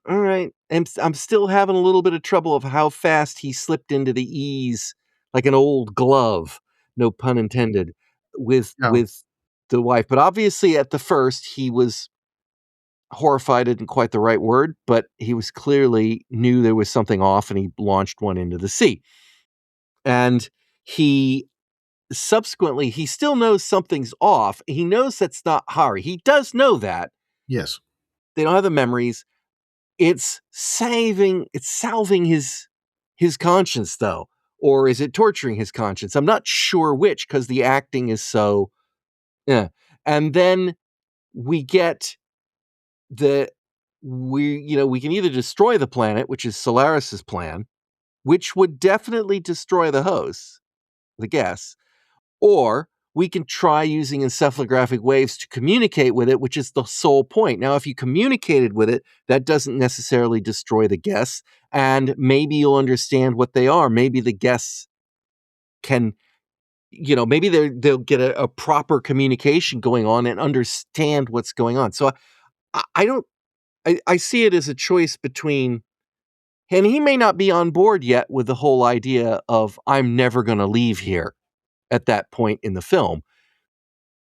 A: right. I'm still having a little bit of trouble of how fast he slipped into the ease like an old glove, no pun intended, with the wife. But obviously at the first he was horrified isn't quite the right word, but he was clearly knew there was something off and he launched one into the sea. And he subsequently, he still knows something's off. He knows that's not Hari. He does know that.
B: Yes.
A: They don't have the memories. It's salving his conscience, though. Or is it torturing his conscience? I'm not sure which, because the acting is so. Yeah. And then we get we can either destroy the planet, which is Solaris's plan, which would definitely destroy the hosts, the guests, or we can try using encephalographic waves to communicate with it, which is the sole point. Now, if you communicated with it, that doesn't necessarily destroy the guests, and maybe you'll understand what they are. Maybe the guests can, maybe they'll get a proper communication going on and understand what's going on. So I see it as a choice between, and he may not be on board yet with the whole idea of I'm never going to leave here at that point in the film.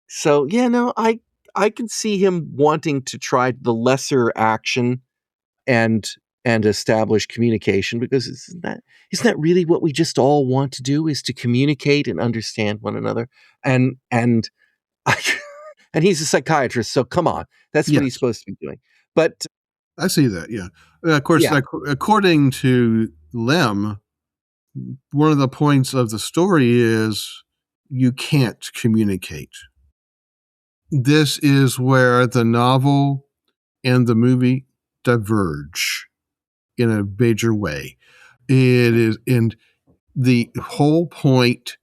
A: So, yeah, no, I can see him wanting to try the lesser action and establish communication, because isn't that really what we just all want to do, is to communicate and understand one another? And and he's a psychiatrist, so come on, that's what he's supposed to be doing. But
B: I see that, yeah. Of course, according to Lem, one of the points of the story is you can't communicate. This is where the novel and the movie diverge in a major way. It is, and the whole point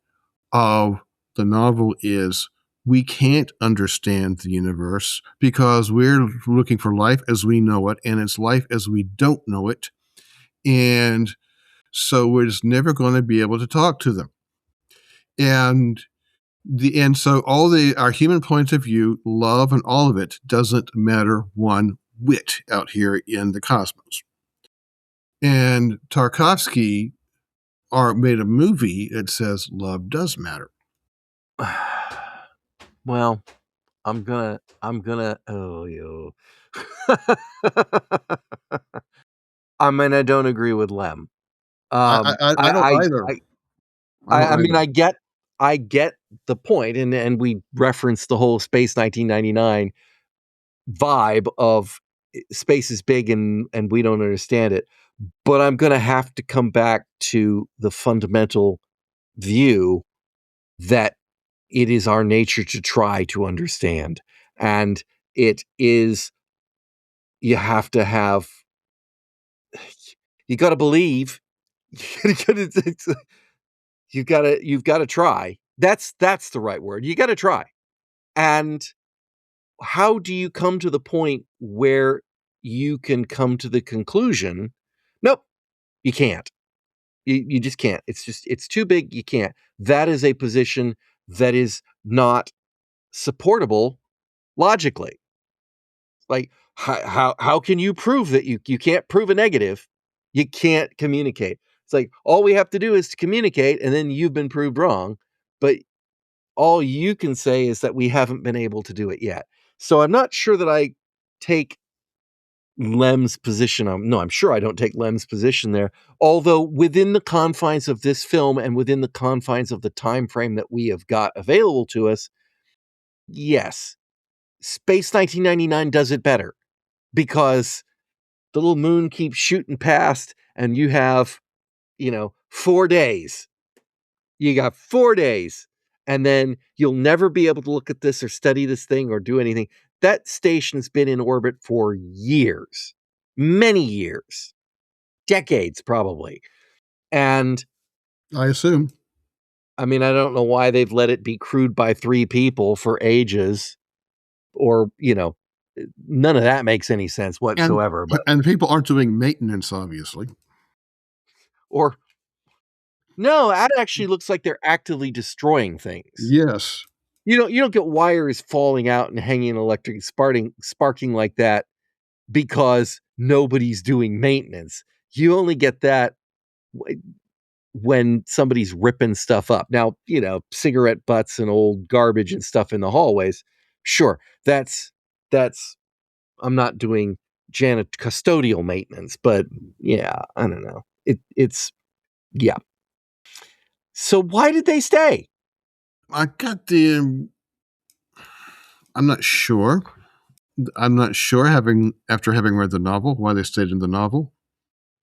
B: of the novel is we can't understand the universe because we're looking for life as we know it, and it's life as we don't know it. And so we're just never going to be able to talk to them. And so our human points of view, love and all of it doesn't matter one whit out here in the cosmos. And Tarkovsky made a movie that says love does matter.
A: Well, I'm gonna oh yo. I mean, I don't agree with Lem.
B: I don't either.
A: I mean, I get the point, and we referenced the whole Space 1999 vibe of space is big and we don't understand it. But I'm going to have to come back to the fundamental view that it is our nature to try to understand. And it is, you have to have, you got to believe, you've got to try. That's the right word. You got to try. And how do you come to the point where you can come to the conclusion, nope, you can't. You just can't. It's too big. You can't. That is a position that is not supportable logically. Like, how can you prove that you can't prove a negative? You can't communicate. It's like, all we have to do is to communicate, and then you've been proved wrong. But all you can say is that we haven't been able to do it yet. So I'm not sure that I take Lem's position. I'm sure I don't take Lem's position there. Although within the confines of this film and within the confines of the time frame that we have got available to us, yes, Space 1999 does it better, because the little moon keeps shooting past, and you have, 4 days. You got 4 days, and then you'll never be able to look at this or study this thing or do anything. That station's been in orbit for years, many years, decades probably. And
B: I assume.
A: I mean, I don't know why they've let it be crewed by 3 people for ages, or, none of that makes any sense
B: And
A: whatsoever. But
B: and people aren't doing maintenance, obviously.
A: or no, that actually looks like they're actively destroying things.
B: Yes.
A: You don't get wires falling out and hanging electric sparking like that because nobody's doing maintenance. You only get that when somebody's ripping stuff up. Now, cigarette butts and old garbage and stuff in the hallways. Sure, that's I'm not doing custodial maintenance, but yeah, I don't know. It's yeah. So why did they stay?
B: I'm not sure. I'm not sure, after having read the novel, why they stayed in the novel.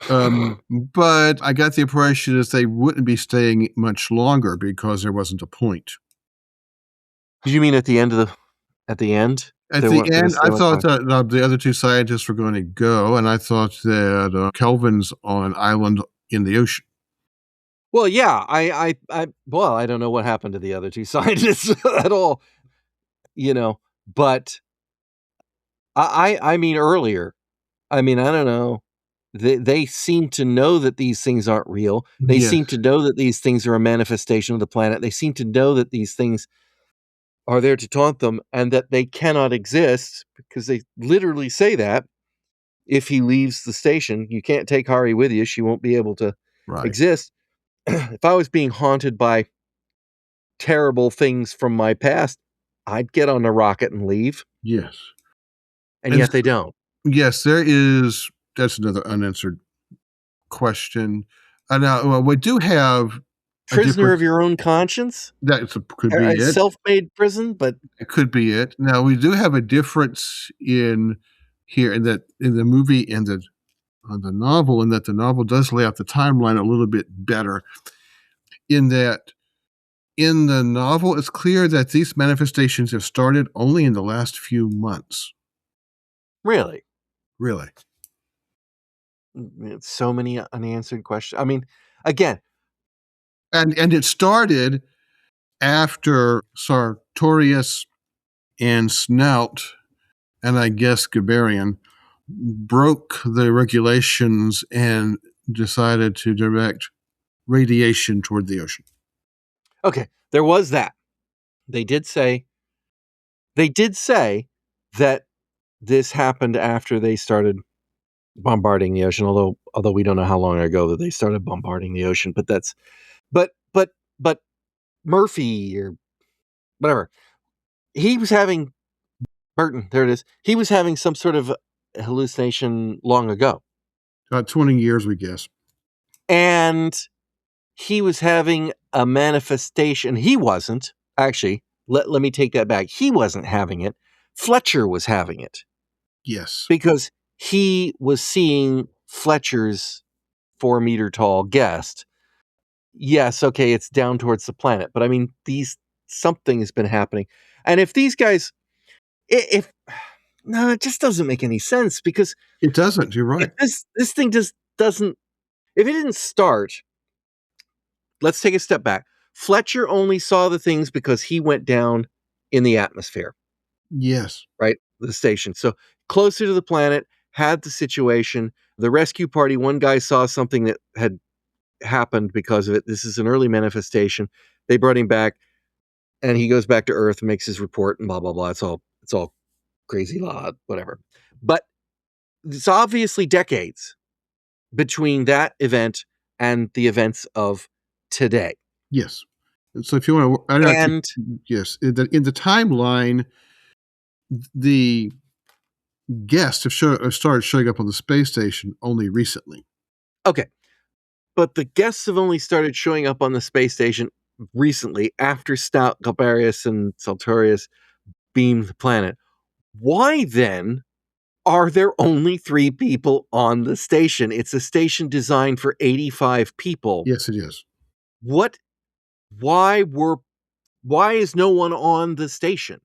B: But I got the impression that they wouldn't be staying much longer because there wasn't a point.
A: Did you mean at the end? At the end,
B: I thought that the other 2 scientists were going to go, and I thought that Kelvin's on an island in the ocean.
A: Well, yeah, I don't know what happened to the other 2 scientists at all, but I mean earlier. I mean, I don't know. They seem to know that these things aren't real. They seem to know that these things are a manifestation of the planet. They seem to know that these things are there to taunt them and that they cannot exist, because they literally say that if he leaves the station, you can't take Hari with you. She won't be able to exist. If I was being haunted by terrible things from my past, I'd get on a rocket and leave.
B: Yes.
A: And yet they don't.
B: Yes, that's another unanswered question. Now, we do have
A: prisoner of your own conscience.
B: That could be it.
A: Self-made prison, but
B: it could be it. Now, we do have a difference in the movie and on the novel, and that the novel does lay out the timeline a little bit better. In that, in the novel, it's clear that these manifestations have started only in the last few months.
A: Really?
B: Really.
A: It's so many unanswered questions. I mean, again.
B: And it started after Sartorius and Snout, and I guess Gabarian, broke the regulations and decided to direct radiation toward the ocean.
A: Okay, there was that. They did say that this happened after they started bombarding the ocean, although we don't know how long ago that they started bombarding the ocean, but Murphy or whatever, he was having Burton, there it is. He was having some sort of hallucination long ago.
B: About 20 years, we guess.
A: And he was having a manifestation. He wasn't, actually. Let me take that back. He wasn't having it. Fletcher was having it.
B: Yes.
A: Because he was seeing Fletcher's 4-meter tall guest. Yes, okay, it's down towards the planet. But I mean, something has been happening. And if these guys, no, it just doesn't make any sense, because
B: it doesn't. You're right.
A: This thing just doesn't. If it didn't start, let's take a step back. Fletcher only saw the things because he went down in the atmosphere.
B: Yes.
A: right? The station. So closer to the planet, had the situation. The rescue party, one guy saw something that had happened because of it. This is an early manifestation. They brought him back, and he goes back to Earth, makes his report, and blah blah blah. It's all crazy law, whatever. But it's obviously decades between that event and the events of today.
B: Yes. So if you want to,
A: And
B: yes, in the timeline, the guests have started showing up on the space station only recently.
A: okay, but the guests have only started showing up on the space station recently after Galbarius and Saltorius beamed the planet. Why then are there only 3 people on the station? It's a station designed for 85 people.
B: Yes, it is.
A: What? Why is no one on the station?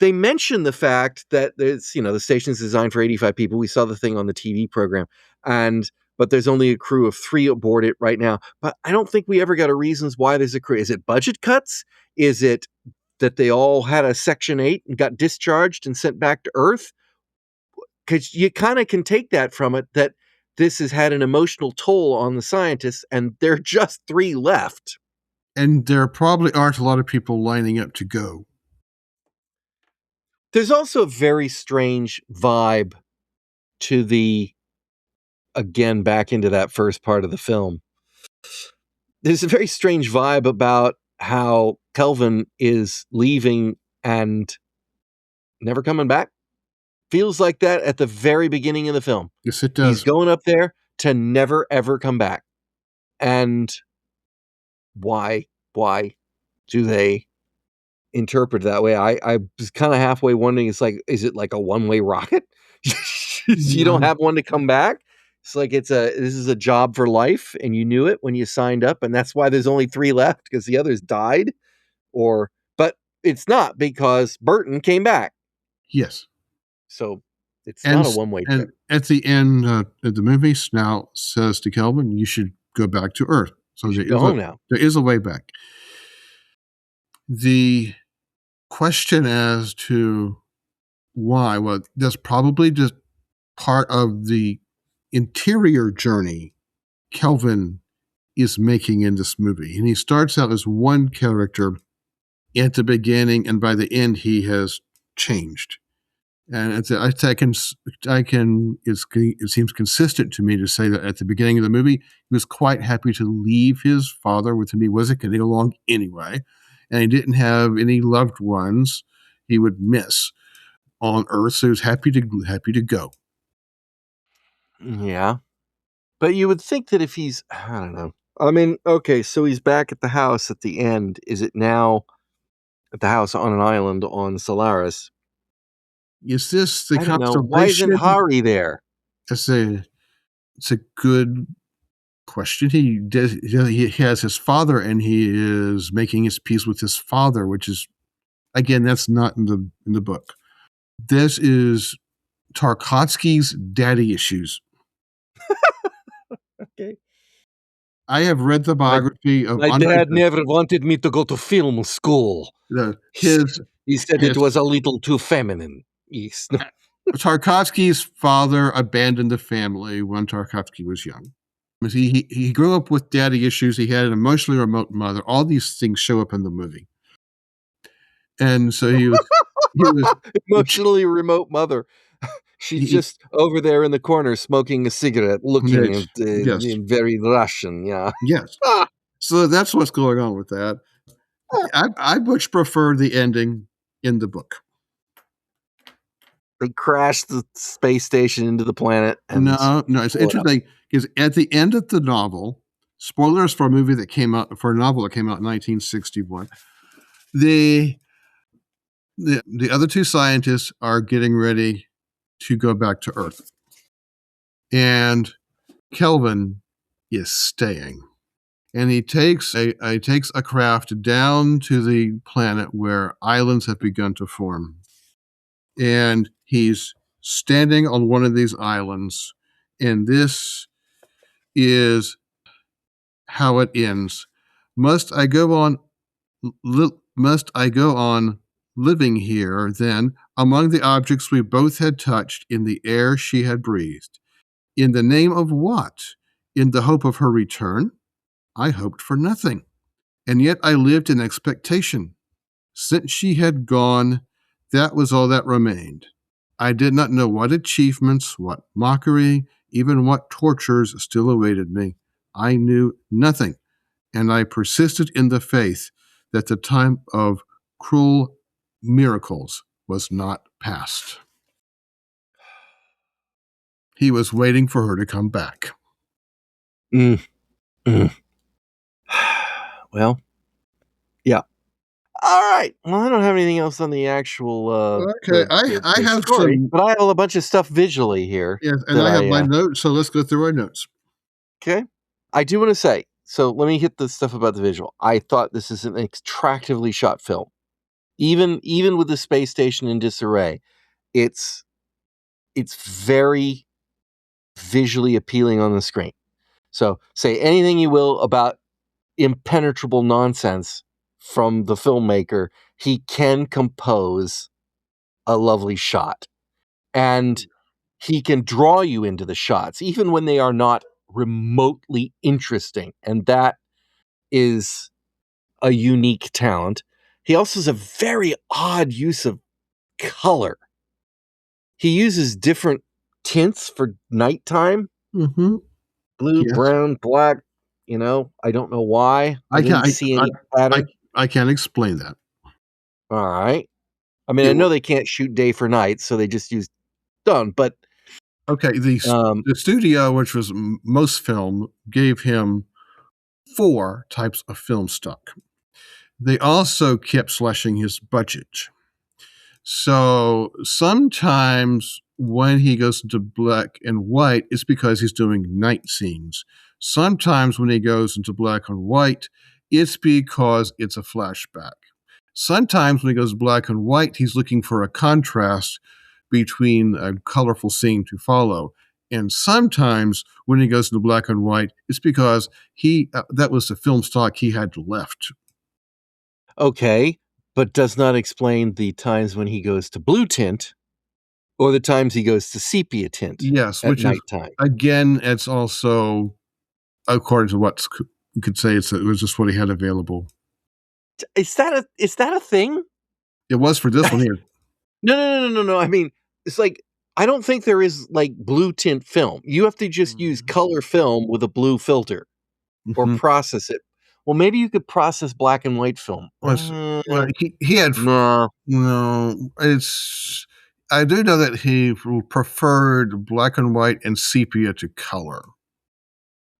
A: They mention the fact that it's, the station's designed for 85 people. We saw the thing on the TV program, but there's only a crew of 3 aboard it right now. But I don't think we ever got a reasons why there's a crew. Is it budget cuts? Is it that they all had a Section 8 and got discharged and sent back to Earth? Because you kind of can take that from it, that this has had an emotional toll on the scientists, and there are just 3 left.
B: And there probably aren't a lot of people lining up to go.
A: There's also a very strange vibe to again, back into that first part of the film. There's a very strange vibe about how Kelvin is leaving and never coming back. Feels like that at the very beginning of the film.
B: Yes, it does.
A: He's going up there to never, ever come back. And why do they interpret that way? I was kind of halfway wondering, is it like a one-way rocket? You don't have one to come back? It's like this is a job for life, and you knew it when you signed up, and that's why there's only 3 left, because the others died? But it's not, because Burton came back.
B: Yes.
A: So it's not a one-way trip.
B: And at the end of the movie, Snout says to Kelvin, you should go back to Earth. So
A: Go home now.
B: There is a way back. The question as to why, well, that's probably just part of the interior journey Kelvin is making in this movie. And he starts out as one character at the beginning, and by the end, he has changed. And it seems consistent to me to say that at the beginning of the movie, he was quite happy to leave his father with whom he wasn't getting along anyway, and he didn't have any loved ones he would miss on Earth, so he was happy to go.
A: Yeah. But you would think that if he's, I don't know. I mean, okay, so he's back at the house at the end. Is it now at the house on an island on Solaris?
B: Is this the
A: I don't know.
B: constellation?
A: Why isn't Hari there?
B: It's a good question. He has his father, and he is making his peace with his father, which is, again, that's not in the book. This is Tarkovsky's daddy issues.
A: Okay.
B: I have read the biography of
A: My dad never wanted me to go to film school. He said it was a little too feminine. Yes.
B: Tarkovsky's father abandoned the family when Tarkovsky was young. He grew up with daddy issues. He had an emotionally remote mother. All these things show up in the movie. And so he was
A: emotionally remote mother. She's just over there in the corner smoking a cigarette, looking in very Russian. Yeah.
B: Yes. So that's what's going on with that. I much prefer the ending in the book.
A: They crash the space station into the planet.
B: No, it's interesting because at the end of the novel, spoilers for a novel that came out in 1961, the other 2 scientists are getting ready to go back to Earth, and Kelvin is staying, and he takes a craft down to the planet where islands have begun to form, and he's standing on one of these islands, and this is how it ends. Must I go on living here, then, among the objects we both had touched, in the air she had breathed. In the name of what? In the hope of her return? I hoped for nothing, and yet I lived in expectation. Since she had gone, that was all that remained. I did not know what achievements, what mockery, even what tortures still awaited me. I knew nothing, and I persisted in the faith that the time of cruel miracles was not past. He was waiting for her to come back.
A: Mm. Well, yeah. All right. Well, I don't have anything else on the actual
B: Okay, I have
A: story,
B: some.
A: but I have a bunch of stuff visually here.
B: Yes, and
A: that
B: I have my notes, so let's go through our notes.
A: Okay. I do want to say, so let me hit the stuff about the visual. I thought this is an attractively shot film. Even with the space station in disarray, it's very visually appealing on the screen. So say anything you will about impenetrable nonsense from the filmmaker, he can compose a lovely shot. And he can draw you into the shots, even when they are not remotely interesting. And that is a unique talent. He also has a very odd use of color. He uses different tints for nighttime.
B: Mm-hmm.
A: Blue,
B: Yes.
A: brown, black. I don't know why. I didn't see any pattern.
B: I can't explain that.
A: All right. I mean, I know they can't shoot day for night, so they just use done. But
B: okay, the studio, which was Most Film, gave him 4 types of film stock. They also kept slashing his budget. So sometimes when he goes into black and white, it's because he's doing night scenes. Sometimes when he goes into black and white, it's because it's a flashback. Sometimes when he goes black and white, he's looking for a contrast between a colorful scene to follow. And sometimes when he goes into black and white, it's because that was the film stock he had left.
A: Okay, but does not explain the times when he goes to blue tint or the times he goes to sepia tint.
B: Yes,
A: at
B: which
A: nighttime.
B: Is, again, it's also, according to what you could say, it was just what he had available.
A: Is that a thing?
B: It was for this one here.
A: No. I mean, it's like, I don't think there is like blue tint film. You have to just use color film with a blue filter or process it. Well, maybe you could process black and white film.
B: Well, he had no. It's I do know that he preferred black and white and sepia to color,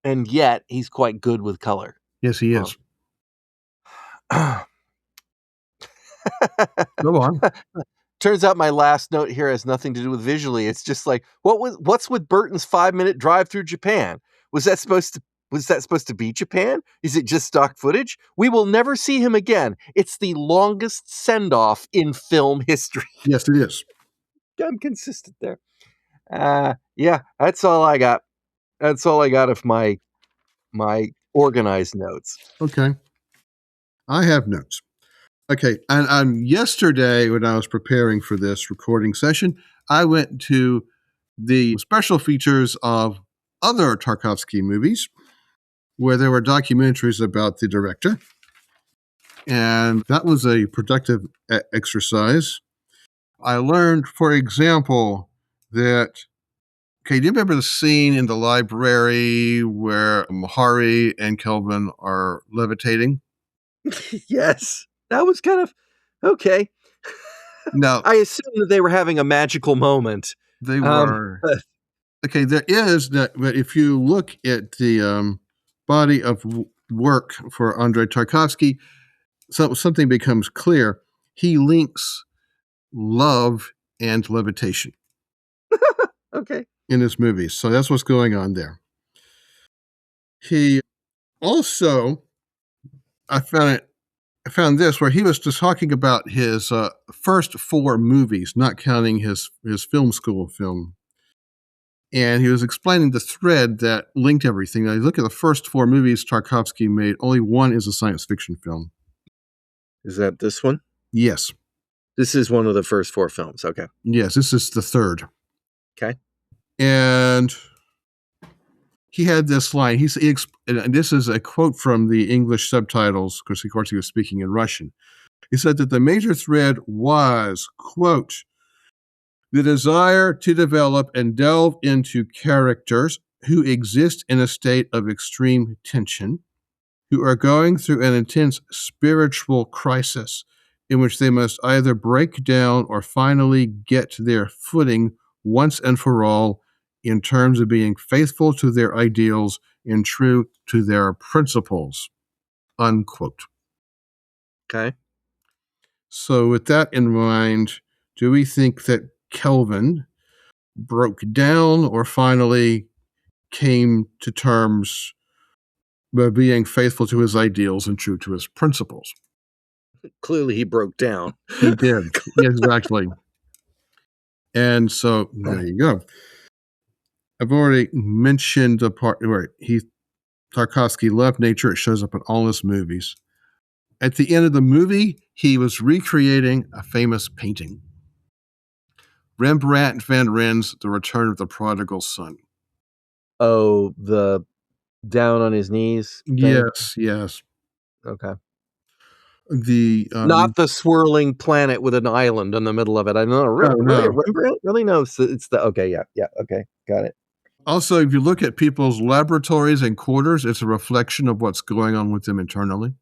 A: and yet he's quite good with color.
B: Yes, he is. Go on.
A: Turns out my last note here has nothing to do with visually. It's just like, what's with Burton's 5-minute drive through Japan? Was that supposed to be Japan? Is it just stock footage? We will never see him again. It's the longest send-off in film history.
B: Yes, it is.
A: I'm consistent there. Yeah, that's all I got. That's all I got of my organized notes.
B: Okay. I have notes. Okay, and yesterday when I was preparing for this recording session, I went to the special features of other Tarkovsky movies where there were documentaries about the director. And that was a productive exercise. I learned, for example, that, do you remember the scene in the library where Hari and Kelvin are levitating?
A: Yes, that was kind of okay.
B: No,
A: I assume that they were having a magical moment.
B: They were. Okay, there is that, but if you look at the body of work for Andrei Tarkovsky, something becomes clear. He links love and levitation.
A: Okay.
B: In his movies. So that's what's going on there. He also, I found this where he was just talking about his first 4 movies, not counting his film school film. And he was explaining the thread that linked everything. Now, you look at the first 4 movies Tarkovsky made, only one is a science fiction film.
A: Is that this one?
B: Yes.
A: This is one of the first 4 films. Okay.
B: Yes, this is the third.
A: Okay.
B: And he had this line. And this is a quote from the English subtitles, because of course he was speaking in Russian. He said that the major thread was, quote, the desire to develop and delve into characters who exist in a state of extreme tension, who are going through an intense spiritual crisis in which they must either break down or finally get their footing once and for all in terms of being faithful to their ideals and true to their principles, unquote.
A: Okay.
B: So with that in mind, do we think that Kelvin broke down or finally came to terms by being faithful to his ideals and true to his principles?
A: Clearly he broke down.
B: He did. Yes, exactly. And so there you go. I've already mentioned the part where Tarkovsky loved nature. It shows up in all his movies. At the end of the movie, he was recreating a famous painting. Rembrandt van Rijn's The Return of the Prodigal Son.
A: Oh, the down on his knees thing?
B: Yes.
A: Okay.
B: Not
A: the swirling planet with an island in the middle of it. I know. Really? Rembrandt? Really? No. It's the okay. Yeah. Okay. Got it.
B: Also, if you look at people's laboratories and quarters, it's a reflection of what's going on with them internally.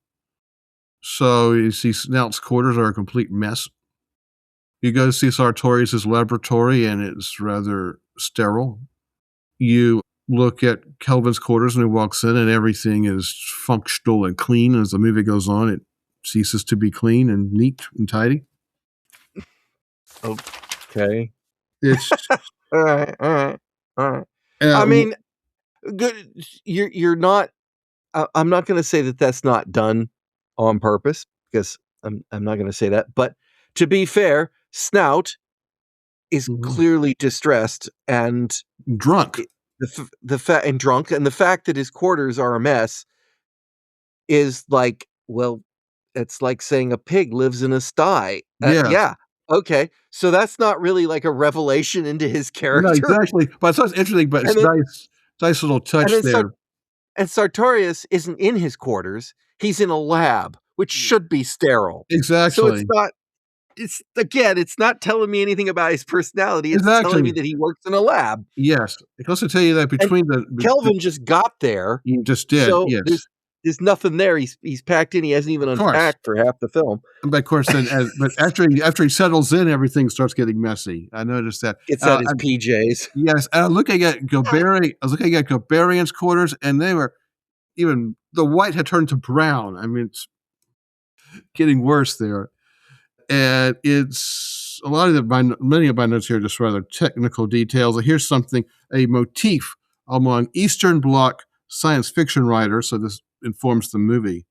B: So you see Snout's quarters are a complete mess. You go see Sartorius' laboratory, and it's rather sterile. You look at Kelvin's quarters, and he walks in, and everything is functional and clean. As the movie goes on, it ceases to be clean and neat and tidy.
A: Okay.
B: It's
A: all right. I mean, good. You're not. I'm not going to say that that's not done on purpose, because I'm not going to say that. But to be fair, Snout is clearly distressed and
B: drunk.
A: And drunk, and the fact that his quarters are a mess is like, well, it's like saying a pig lives in a sty. Yeah. Okay. So that's not really like a revelation into his character.
B: No, exactly. But it's interesting, but it's nice little touch there.
A: And Sartorius isn't in his quarters. He's in a lab, which should be sterile.
B: Exactly.
A: So it's not telling me anything about his personality. It's telling me that he works in a lab.
B: Yes. I can also tell you that
A: Kelvin just got there.
B: He just did.
A: So
B: yes.
A: There's nothing there. He's packed in. He hasn't even unpacked for half the film.
B: But of course, then, but after he settles in, everything starts getting messy. I noticed that.
A: It's at his PJs.
B: Yes, and I was looking at Goberian's quarters, and they were even the white had turned to brown. I mean, it's getting worse there. And it's a lot of many of my notes here are just rather technical details. Here's a motif among Eastern Bloc science fiction writers, so this informs the movie,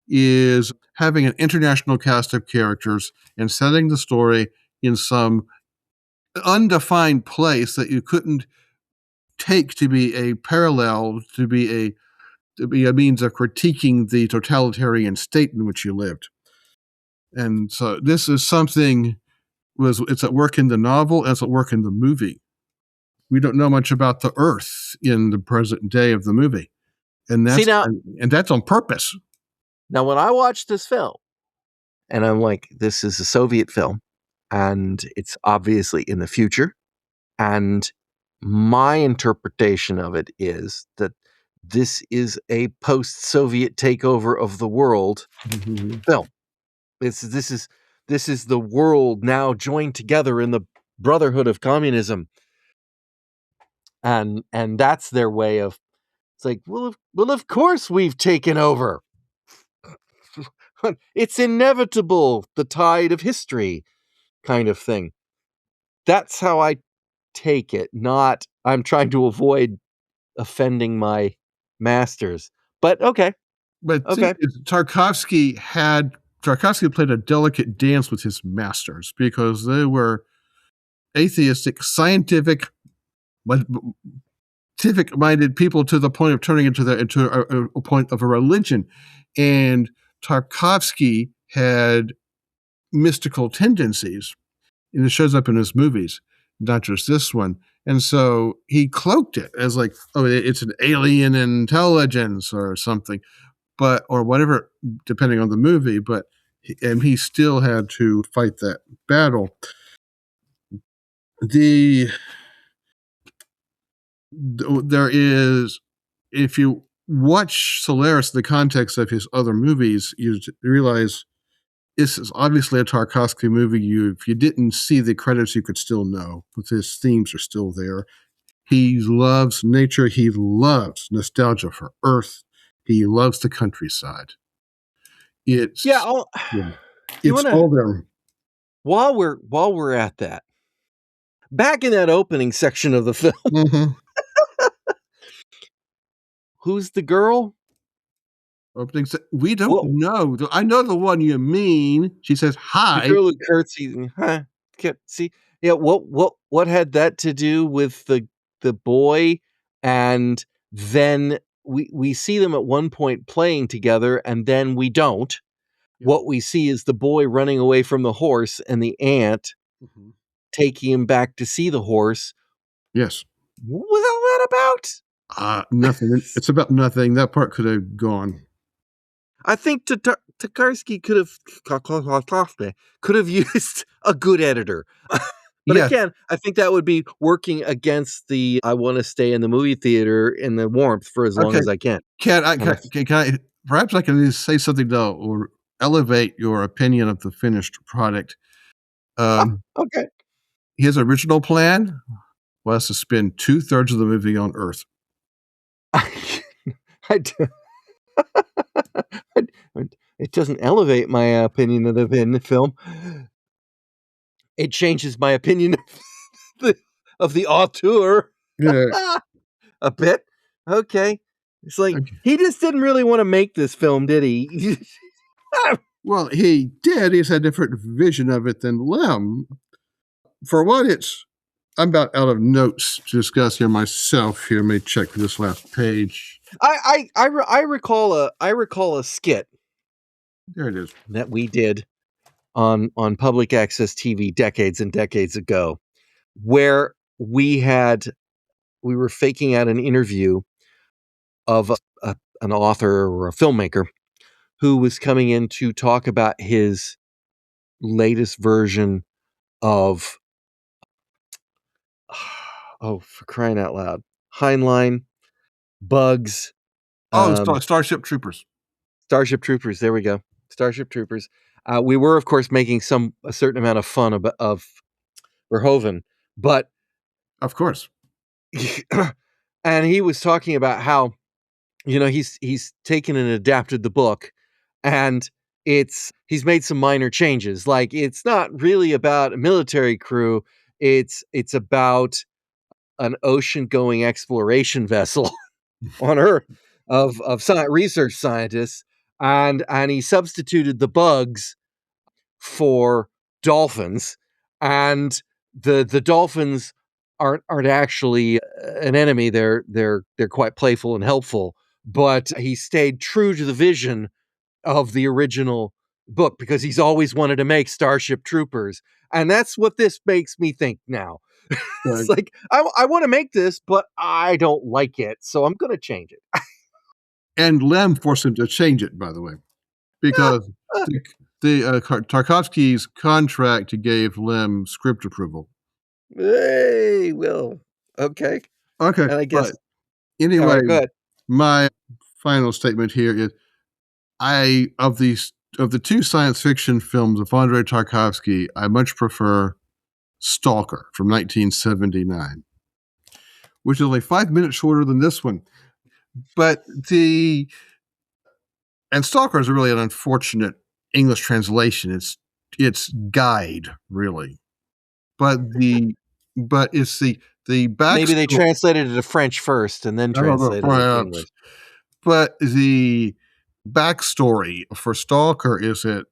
B: is having an international cast of characters and setting the story in some undefined place that you couldn't take to be a parallel, to be a means of critiquing the totalitarian state in which you lived. And so this is something it's at work in the novel, it's at work in the movie. We don't know much about the Earth in the present day of the movie. And that's on purpose.
A: Now, when I watched this film, and I'm like, this is a Soviet film, and it's obviously in the future, and my interpretation of it is that this is a post-Soviet takeover of the world film. This is the world now joined together in the brotherhood of communism, and that's their way of. It's like, well, of course we've taken over. It's inevitable, the tide of history kind of thing. That's how I take it, not I'm trying to avoid offending my masters. But okay.
B: But okay. Tarkovsky played a delicate dance with his masters because they were atheistic, scientific-minded people to the point of turning into a point of a religion. And Tarkovsky had mystical tendencies, and it shows up in his movies, not just this one. And so he cloaked it as like, oh, it's an alien intelligence or something, or whatever, depending on the movie. And he still had to fight that battle. There is, if you watch Solaris in the context of his other movies, you realize this is obviously a Tarkovsky movie. If you didn't see the credits, you could still know, but his themes are still there. He loves nature. He loves nostalgia for Earth. He loves the countryside. It's all there.
A: While we're at that, back in that opening section of the film,
B: mm-hmm.
A: Who's the girl?
B: We don't know. I know the one you mean. She says hi.
A: The girl who curtsies. Huh? See, yeah. What had that to do with the boy? And then we see them at one point playing together, and then we don't. Yeah. What we see is the boy running away from the horse, and the aunt taking him back to see the horse.
B: Yes.
A: What was all that about?
B: Nothing. It's about nothing. That part could have gone.
A: I think Tarkovsky could have used a good editor. But again, I think that would be working against the I want to stay in the movie theater in the warmth for as long as I can.
B: Can I perhaps I can say something though, or elevate your opinion of the finished product?
A: Okay.
B: His original plan was to spend 2/3 of the movie on Earth.
A: It doesn't elevate my opinion of the film. It changes my opinion of the auteur a bit. Okay. It's like, he just didn't really want to make this film, did he?
B: Well, he did. He's had a different vision of it than Lem. For what I'm about out of notes to discuss here myself. Here, let me check this last page.
A: I recall a skit.
B: There it is.
A: That we did on public access TV decades and decades ago, where we were faking out an interview of an author or a filmmaker who was coming in to talk about his latest version of, oh, for crying out loud, Heinlein, Bugs.
B: Starship Troopers.
A: Starship Troopers. There we go. Starship Troopers. We were, of course, making a certain amount of fun of Verhoeven, but
B: of course,
A: and he was talking about how, he's taken and adapted the book, and he's made some minor changes. Like, it's not really about a military crew; it's about an ocean-going exploration vessel on Earth of research scientists. And he substituted the bugs for dolphins, and the dolphins aren't actually an enemy. They're quite playful and helpful. But he stayed true to the vision of the original book because he's always wanted to make Starship Troopers, and that's what this makes me think now. It's like, I want to make this, but I don't like it, so I'm going to change it.
B: And Lem forced him to change it, by the way, because Tarkovsky's contract gave Lem script approval.
A: Hey, Will. Okay.
B: And
A: I guess.
B: Anyway, my final statement here is, of the two science fiction films of Andrei Tarkovsky, I much prefer Stalker from 1979, which is only 5 minutes shorter than this one. But Stalker is really an unfortunate English translation. It's guide, really. But it's the backstory.
A: Maybe they translated it to French first and then translated it to English.
B: But the backstory for Stalker is that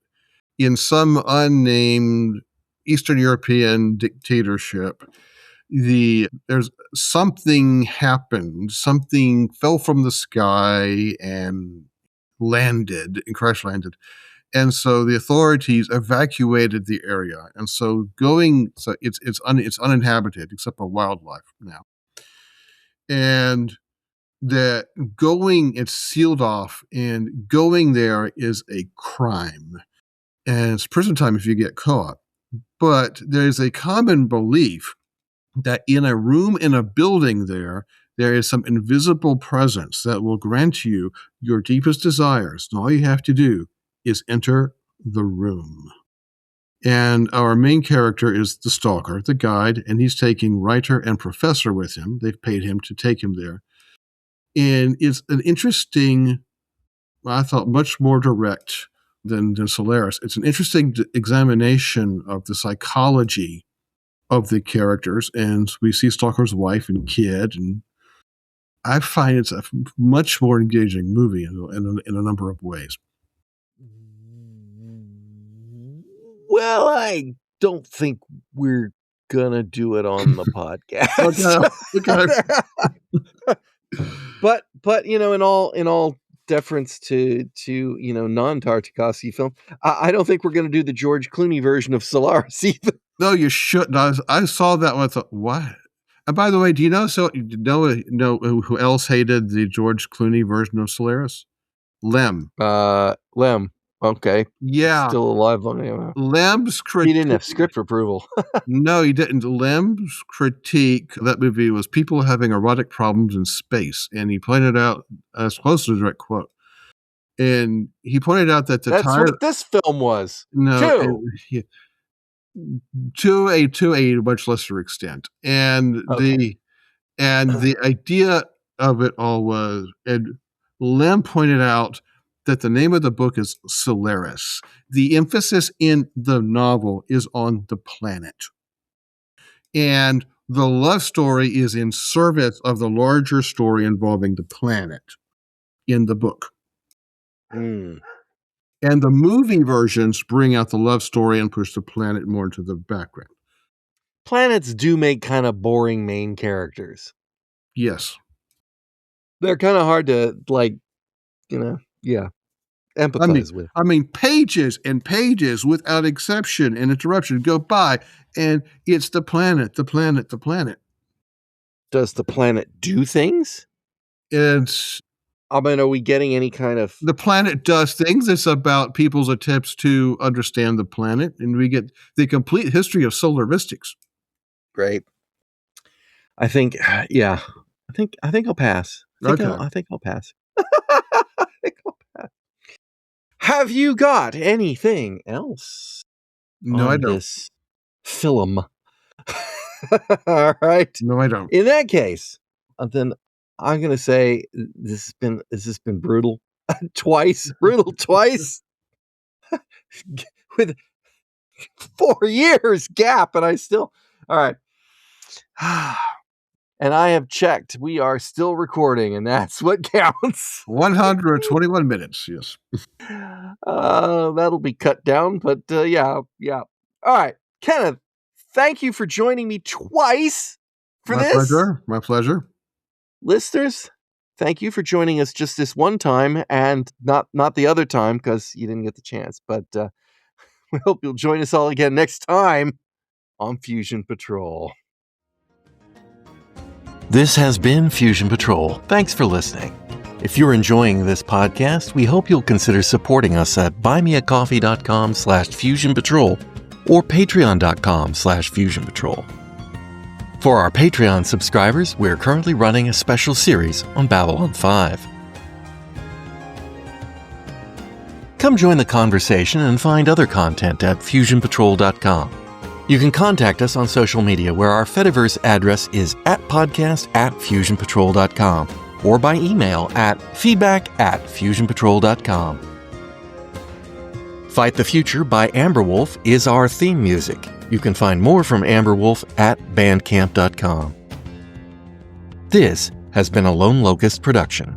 B: in some unnamed Eastern European dictatorship, there's something happened. Something fell from the sky and crash landed. And so the authorities evacuated the area. And so it's uninhabited except for wildlife now. And that it's sealed off, and going there is a crime. And it's prison time if you get caught. But there's a common belief that in a room in a building there is some invisible presence that will grant you your deepest desires. And all you have to do is enter the room. And our main character is the stalker, the guide, and he's taking writer and professor with him. They've paid him to take him there. And it's an interesting, I thought, much more direct than Solaris. It's an interesting examination of the psychology of the characters, and we see Stalker's wife and kid, and I find it's a much more engaging movie in a number of ways.
A: Well, I don't think we're gonna do it on the podcast.
B: Okay.
A: But in all deference to non-Tarkovsky film, I don't think we're gonna do the George Clooney version of Solaris either.
B: No, you shouldn't. I saw that one. I thought, what? And by the way, do you know who else hated the George Clooney version of Solaris? Lem.
A: Lem. Okay.
B: Yeah.
A: Still alive.
B: Lem's critique.
A: He didn't have script approval.
B: No, he didn't. Lem's critique of that movie was people having erotic problems in space. And he pointed out, as close to a direct quote, and he pointed out that
A: that's what this film was.
B: No. To a much lesser extent. And
A: okay.
B: the idea of it all was, and Lem pointed out that the name of the book is Solaris. The emphasis in the novel is on the planet. And the love story is in service of the larger story involving the planet in the book.
A: Mm.
B: And the movie versions bring out the love story and push the planet more into the background.
A: Planets do make kind of boring main characters.
B: Yes.
A: They're kind of hard to, empathize with.
B: I mean, pages and pages without exception and interruption go by, and it's the planet.
A: Does the planet do things? Are we getting any kind of...
B: The planet does things. It's about people's attempts to understand the planet, and we get the complete history of solaristics.
A: Great. I think I'll pass. I think I'll pass. Have you got anything else?
B: No, I don't.
A: This film. All right.
B: No, I don't.
A: In that case, then I'm going to say this has been brutal. Brutal twice. With 4 years gap, and I still... All right. And I have checked. We are still recording, and that's what counts.
B: 121 minutes, yes.
A: That'll be cut down, but yeah. All right. Kenneth, thank you for joining me twice for this.
B: My pleasure.
A: Listeners, thank you for joining us just this one time, and not the other time because you didn't get the chance. But we hope you'll join us all again next time on Fusion Patrol. This has been Fusion Patrol. Thanks for listening. If you're enjoying this podcast, we hope you'll consider supporting us at buymeacoffee.com/fusionpatrol or patreon.com/fusionpatrol. For our Patreon subscribers, we're currently running a special series on Babylon 5. Come join the conversation and find other content at fusionpatrol.com. You can contact us on social media where our Fediverse address is @podcast@fusionpatrol.com or by email at feedback@fusionpatrol.com. Fight the Future by Amberwolf is our theme music. You can find more from Amberwolf at bandcamp.com. This has been a Lone Locust production.